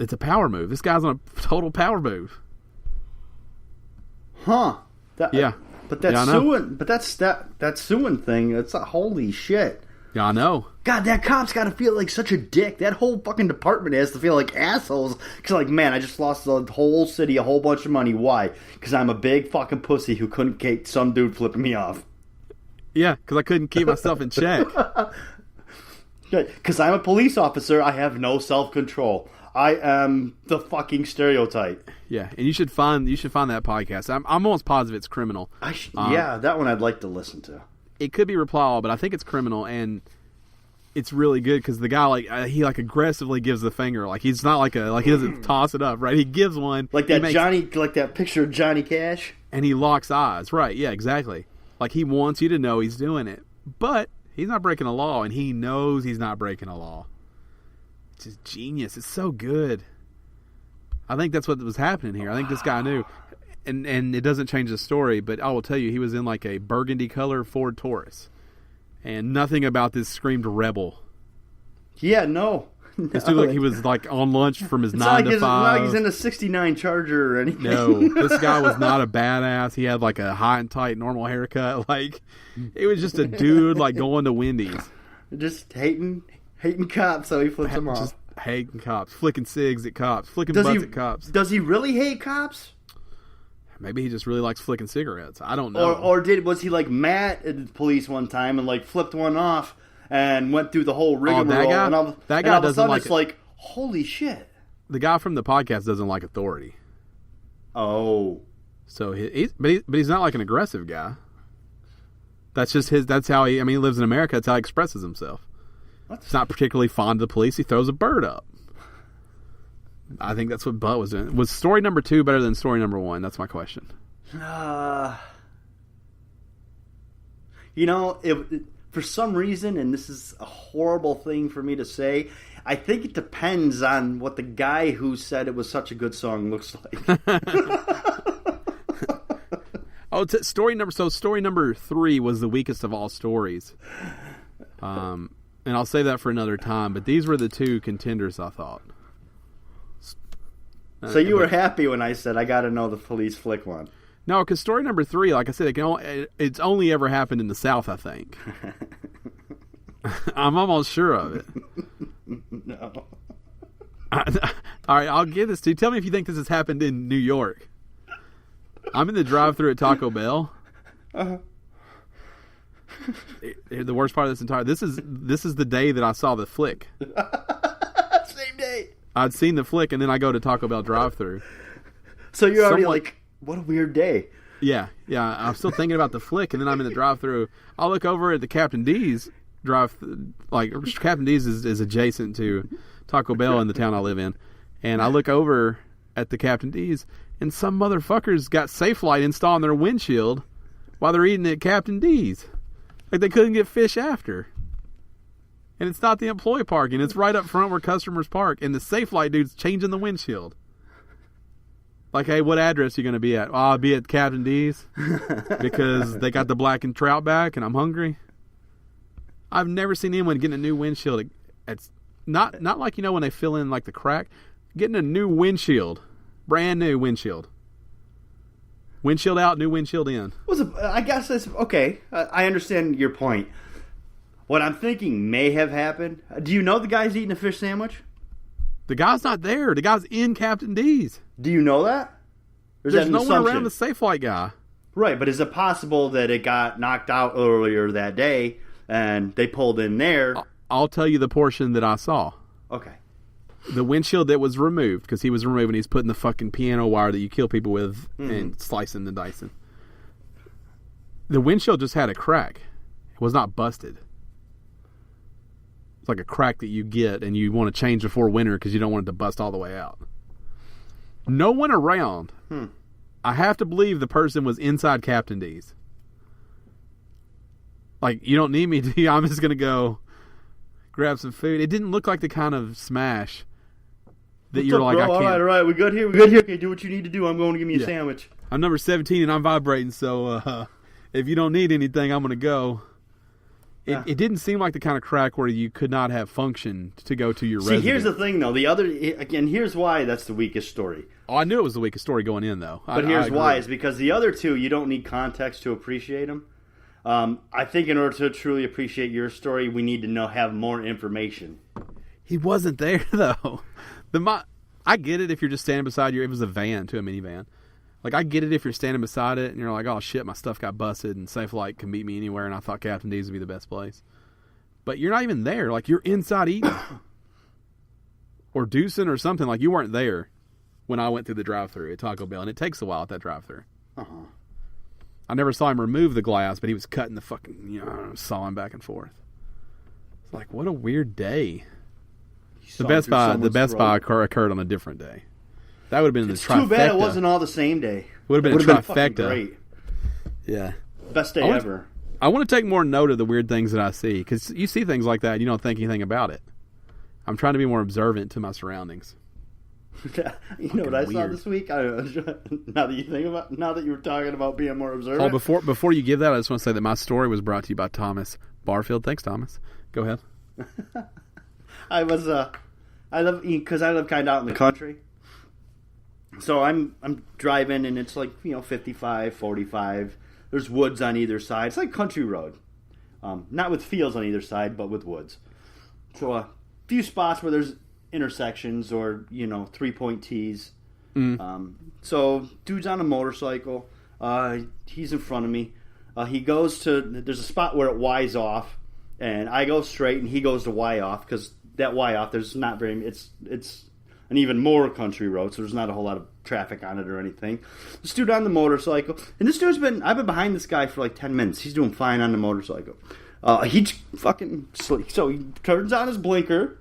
It's a power move. This guy's on a total power move. Huh? Yeah. But that's suing. But that suing thing. It's a holy shit. Yeah, I know. God, that cop's got to feel like such a dick. That whole fucking department has to feel like assholes. Because, like, man, I just lost the whole city a whole bunch of money. Why? Because I'm a big fucking pussy who couldn't keep some dude flipping me off. Yeah, because I couldn't keep myself in check. Because I'm a police officer, I have no self-control. I am the fucking stereotype. Yeah, and you should find that podcast. I'm almost positive it's Criminal. That one I'd like to listen to. It could be Reply All, but I think it's Criminal, and it's really good because the guy he aggressively gives the finger. Like he's not he doesn't toss it up, right? He gives one like that picture of Johnny Cash, and he locks eyes. Right? Yeah, exactly. Like he wants you to know he's doing it, but he's not breaking a law, and he knows he's not breaking a law. It's just genius. It's so good. I think that's what was happening here. I think this guy knew, and it doesn't change the story, but I will tell you, he was in like a burgundy color Ford Taurus, and nothing about this screamed rebel. Yeah, no. This dude, like he was like on lunch from his 9 to 5. It's not like he's in a '69 Charger or anything. No, this guy was not a badass. He had like a high and tight normal haircut. Like it was just a dude like going to Wendy's, just hating cops. So he flips them off. Just hating cops, flicking cigs at cops, flicking butts at cops. Does he really hate cops? Maybe he just really likes flicking cigarettes. I don't know. Or was he like mad at the police one time and like flipped one off and went through the whole rigmarole? That guy doesn't like it. It's like, holy shit. The guy from the podcast doesn't like authority. Oh. So but he's not like an aggressive guy. That's just that's how he lives in America. That's how he expresses himself. He's not particularly fond of the police. He throws a bird up. I think that's what Butt was doing. Was story number 2 better than story number 1? That's my question. For some reason, and this is a horrible thing for me to say, I think it depends on what the guy who said it was such a good song looks like. Story number 3 was the weakest of all stories. And I'll save that for another time, but these were the 2 contenders, I thought. So you were happy when I said I got to know the police flick one? No, because story number 3, like I said, it's only ever happened in the South, I think. I'm almost sure of it. No. All right, I'll give this to you. Tell me if you think this has happened in New York. I'm in the drive-thru at Taco Bell. Uh-huh. The worst part of this entire this is the day that I saw the flick. Same day. I'd seen the flick, and then I go to Taco Bell drive-thru. So you're already like, what a weird day. Yeah. I'm still thinking about the flick, and then I'm in the drive-thru. I'll look over at the Captain D's Captain D's is adjacent to Taco Bell in the town I live in, and I look over at the Captain D's, and some motherfuckers got Safelite installed on their windshield while they're eating at Captain D's. Like they couldn't get fish after. And it's not the employee parking. It's right up front where customers park. And the Safelite dude's changing the windshield. Like, hey, what address are you going to be at? I'll be at Captain D's because they got the blackened trout back and I'm hungry. I've never seen anyone getting a new windshield. It's not like, when they fill in like the crack. Getting a new windshield. Brand new windshield. Windshield out, new windshield in. I guess that's okay. I understand your point. What I'm thinking may have happened. Do you know the guy's eating a fish sandwich? The guy's not there. The guy's in Captain D's. Do you know that? There's no one around the Safelite guy. Right, but is it possible that it got knocked out earlier that day and they pulled in there? I'll tell you the portion that I saw. Okay. The windshield that was removed, because he was removing, he's putting the fucking piano wire that you kill people with and slicing and dicing. The windshield just had a crack. It was not busted. It's like a crack that you get and you want to change before winter because you don't want it to bust all the way out. No one around. I have to believe the person was inside Captain D's. Like, you don't need me to. I'm just going to go grab some food. It didn't look like the kind of smash that you're like, bro? I can't. All right, we good here. Okay, do what you need to do. I'm going to give me a sandwich. I'm number 17 and I'm vibrating, so if you don't need anything, I'm going to go. It didn't seem like the kind of crack where you could not have function to go to your residence. See, here's the thing, though. Here's why that's the weakest story. Oh, I knew it was the weakest story going in, though. But here's why. Is because the other two, you don't need context to appreciate them. I think in order to truly appreciate your story, we need to have more information. He wasn't there, though. I get it if you're just standing beside it was a van, too, a minivan. Like, I get it if you're standing beside it and you're like, oh, shit, my stuff got busted and Safelite can meet me anywhere and I thought Captain D's would be the best place. But you're not even there. Like, you're inside eating. or Deucin or something. Like, you weren't there when I went through the drive-thru at Taco Bell, and it takes a while at that drive-thru. Uh-huh. I never saw him remove the glass, but he was cutting the fucking, sawing back and forth. It's like, what a weird day. The Best Buy occurred on a different day. That would have been the trifecta. Too bad it wasn't all the same day. Would have been a trifecta. Great. Yeah. Best day ever. I want to take more note of the weird things that I see, because you see things like that and you don't think anything about it. I'm trying to be more observant to my surroundings. You know what I saw this week? Now that you were talking about being more observant. Oh, before you give that, I just want to say that my story was brought to you by Thomas Barfield. Thanks, Thomas. Go ahead. I live kind of out in the country. So I'm driving, and it's like 55, 45. There's woods on either side. It's like country road, not with fields on either side, but with woods. So a few spots where there's intersections or 3-point tees. So dude's on a motorcycle. He's in front of me. He goes to, there's a spot where it Y's off, and I go straight, and he goes to Y off, because that Y off, there's not very, it's an even more country road, so there's not a whole lot of traffic on it or anything. This dude on the motorcycle, and I've been behind this guy for like 10 minutes. He's doing fine on the motorcycle. He fucking, so he turns on his blinker,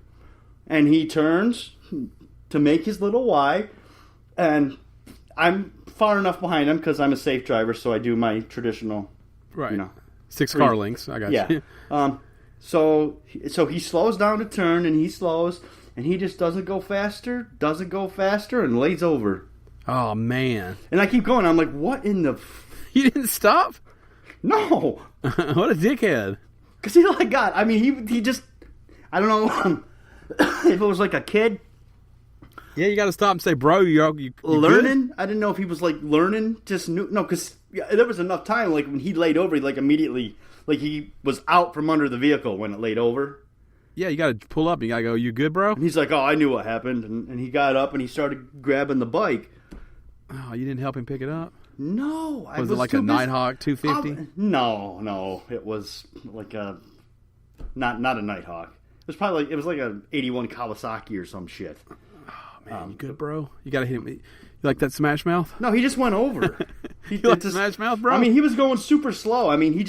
and he turns to make his little Y, and I'm far enough behind him because I'm a safe driver, so I do my traditional, right? 6 car lengths. I got you. So he slows down to turn, and he slows, and he just doesn't go faster, and lays over. Oh man! And I keep going. I'm like, what in the? You didn't stop? No. What a dickhead! Because he got. I mean, he just. I don't know if it was like a kid. Yeah, you got to stop and say, bro, you learning. Good? I didn't know if he was like learning. Just no, because there was enough time. Like when he laid over, he immediately, he was out from under the vehicle when it laid over. Yeah, you got to pull up. And you got to go, you good, bro? And he's like, oh, I knew what happened, and he got up and he started grabbing the bike. Oh, you didn't help him pick it up? No, was it like a Nighthawk 250? No, it was like a not a Nighthawk. It was probably like a 81 Kawasaki or some shit. Man, you good, bro? You gotta hit me. You like that Smash Mouth? No, he just went over. You like Smash Mouth, bro? I mean, he was going super slow. I mean, he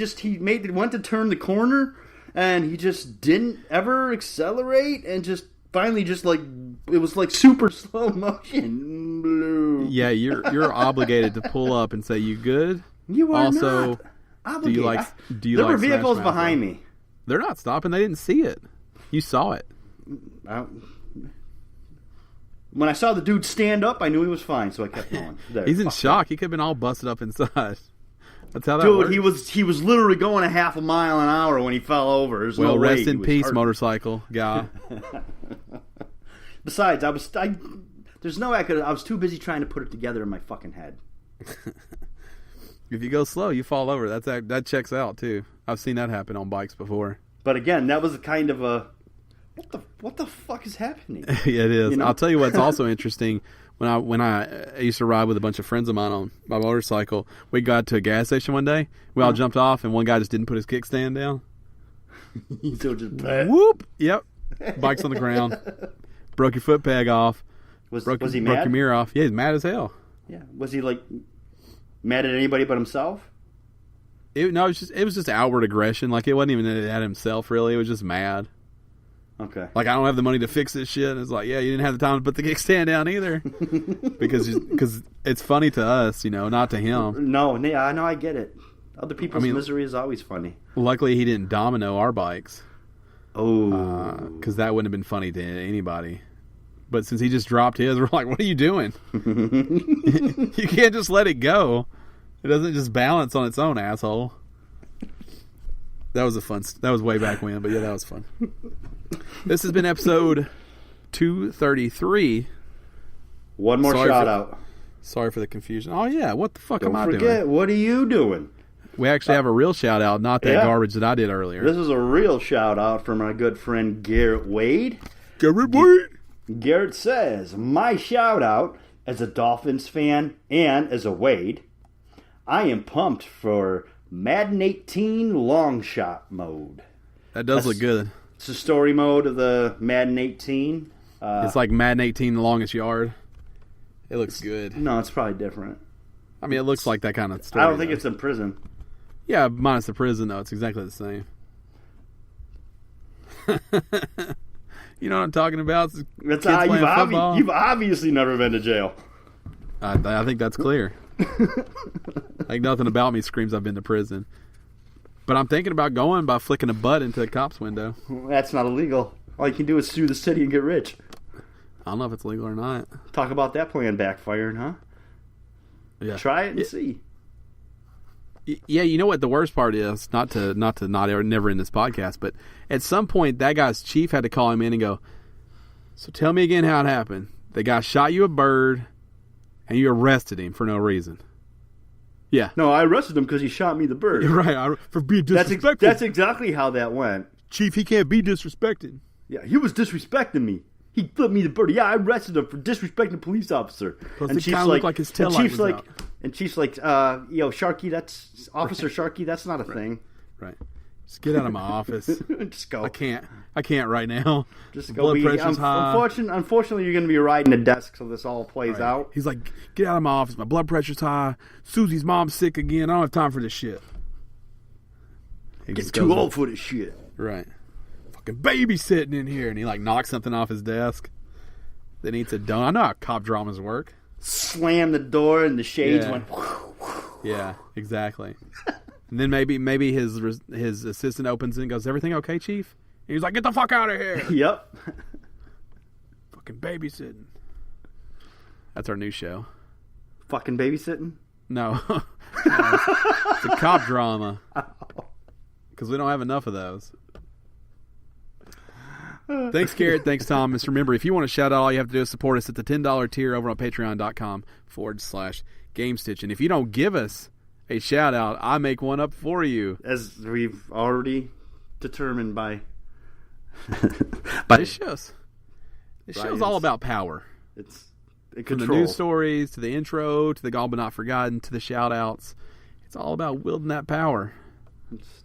went to turn the corner, and he just didn't ever accelerate, and just finally it was like super slow motion. Blue. Yeah, you're obligated to pull up and say, you good? You are also, not obligated. There were vehicles behind me. They're not stopping. They didn't see it. You saw it. When I saw the dude stand up, I knew he was fine, so I kept going. He's in shock. He could have been all busted up inside. That's how that works. Dude, he was literally going a half a mile an hour when he fell over. There's no way. Rest in peace, motorcycle guy. Besides, I was too busy trying to put it together in my fucking head. If you go slow, you fall over. That checks out too. I've seen that happen on bikes before. But again, that was a kind of a what the fuck is happening? Yeah, it is. I'll tell you what's also interesting. When I used to ride with a bunch of friends of mine on my motorcycle, we got to a gas station one day. We all jumped off, and one guy just didn't put his kickstand down. So just whoop. Yep. Bike's on the ground. Broke your foot peg off. Was he mad? Broke your mirror off. Yeah, he's mad as hell. Yeah. Was he mad at anybody but himself? It was just outward aggression. It wasn't even at himself really. It was just mad. Okay. I don't have the money to fix this shit. And it's like, yeah, you didn't have the time to put the kickstand down either. because it's funny to us, not to him. No, I get it. Other people's misery is always funny. Luckily, he didn't domino our bikes. Oh. Because that wouldn't have been funny to anybody. But since he just dropped his, we're like, what are you doing? You can't just let it go. It doesn't just balance on its own, asshole. That was way back when, but yeah, that was fun. This has been episode 233. One more shout out. Sorry for the confusion. Oh yeah, what the fuck am I doing? Don't forget, what are you doing? We actually have a real shout out, not that garbage that I did earlier. This is a real shout out from our good friend Garrett Wade. Garrett Wade. Garrett says, my shout out as a Dolphins fan and as a Wade, I am pumped for Madden 18 long shot mode. That does look good. It's the story mode of the Madden 18. It's like Madden 18, The Longest Yard. It looks good. No, it's probably different. I mean, it looks like that kind of story. I don't think it's in prison. Yeah, minus the prison, though. It's exactly the same. You know what I'm talking about? That's how you've obviously never been to jail. I think that's clear. Like nothing about me screams I've been to prison. But I'm thinking about going by flicking a butt into the cop's window. That's not illegal. All you can do is sue the city and get rich. I don't know if it's legal or not. Talk about that plan backfiring, huh? Yeah. Try it and see. Yeah, you know what the worst part is? Not never in this podcast, but at some point that guy's chief had to call him in and go, so tell me again how it happened. The guy shot you a bird and you arrested him for no reason. Yeah. No, I arrested him because he shot me the bird. You're right, for being disrespectful. That's exactly how that went. Chief, he can't be disrespected. Yeah, he was disrespecting me. He flipped me the bird. Yeah, I arrested him for disrespecting a police officer. Plus and Chief's like his tail light was out. And Chief's like, Sharky, that's Officer Sharky. That's not a thing. Right. Just get out of my office. Just go. I can't right now. Just go. Blood pressure's high. Unfortunately, you're going to be riding a desk, so this all plays out. He's like, get out of my office. My blood pressure's high. Susie's mom's sick again. I don't have time for this shit. Get too old for this shit. Right. Fucking babysitting in here. And he like knocks something off his desk. Then eats a donut. I know how cop dramas work. Slam the door and the shades went. Yeah, exactly. And then maybe his assistant opens it and goes, everything okay, Chief? And he's like, get the fuck out of here. Yep. Fucking babysitting. That's our new show. Fucking babysitting? No. It's a cop drama. Because we don't have enough of those. Thanks, Garrett. Thanks, Thomas. Remember, if you want to shout out, all you have to do is support us at the $10 tier over on patreon.com/GameStitch. And if you don't give us a shout out, I make one up for you. As we've already determined by this show's all about power. It's from the news stories to the intro to the Gone But Not Forgotten to the shout outs. It's all about wielding that power.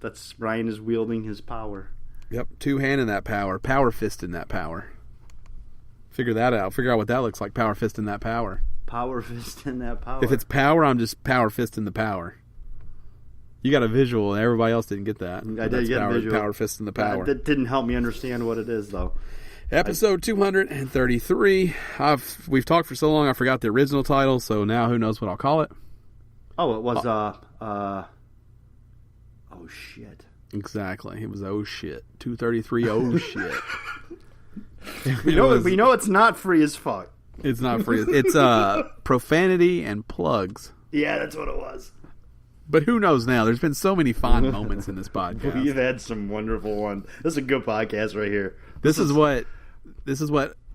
That's Ryan is wielding his power. Yep, two-handing that power, power fisting that power. Figure that out. Figure out what that looks like, power fisting that power. Power fisting that power. If it's power, I'm just power fisting the power. You got a visual, and everybody else didn't get that. I did get a visual. Power fisting the power. That didn't help me understand what it is, though. Episode 233. We've talked for so long, I forgot the original title, so now who knows what I'll call it. Oh, it was, oh, shit. Exactly. It was oh shit. 233 oh shit. We know it's not free as fuck. It's not free. It's Profanity and Plugs. Yeah, that's what it was. But who knows now? There's been so many fond moments in this podcast. We've had some wonderful ones. This is a good podcast right here. This is what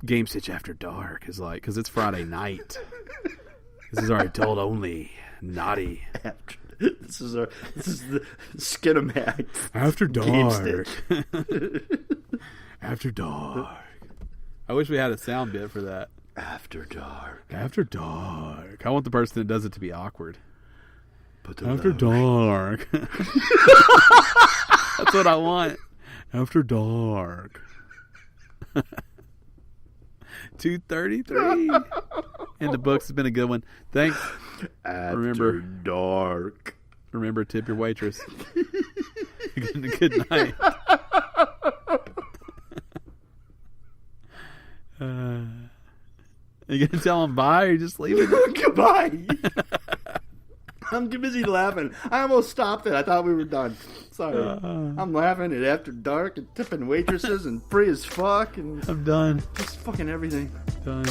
Gamestitch After Dark is like, because it's Friday night. This is our adult only naughty. This is the Skinamax After Dark. After Dark. I wish we had a sound bit for that. After Dark. After Dark. I want the person that does it to be awkward. After Dark. That's what I want. After Dark. 233. In the books has been a good one. Thanks. After Dark. Remember, tip your waitress. Good night. You gonna tell him bye or just leave it? Goodbye. I'm too busy laughing. I almost stopped it. I thought we were done. Sorry. I'm laughing at After Dark and tipping waitresses and free as fuck. And I'm done. Just fucking everything. Done.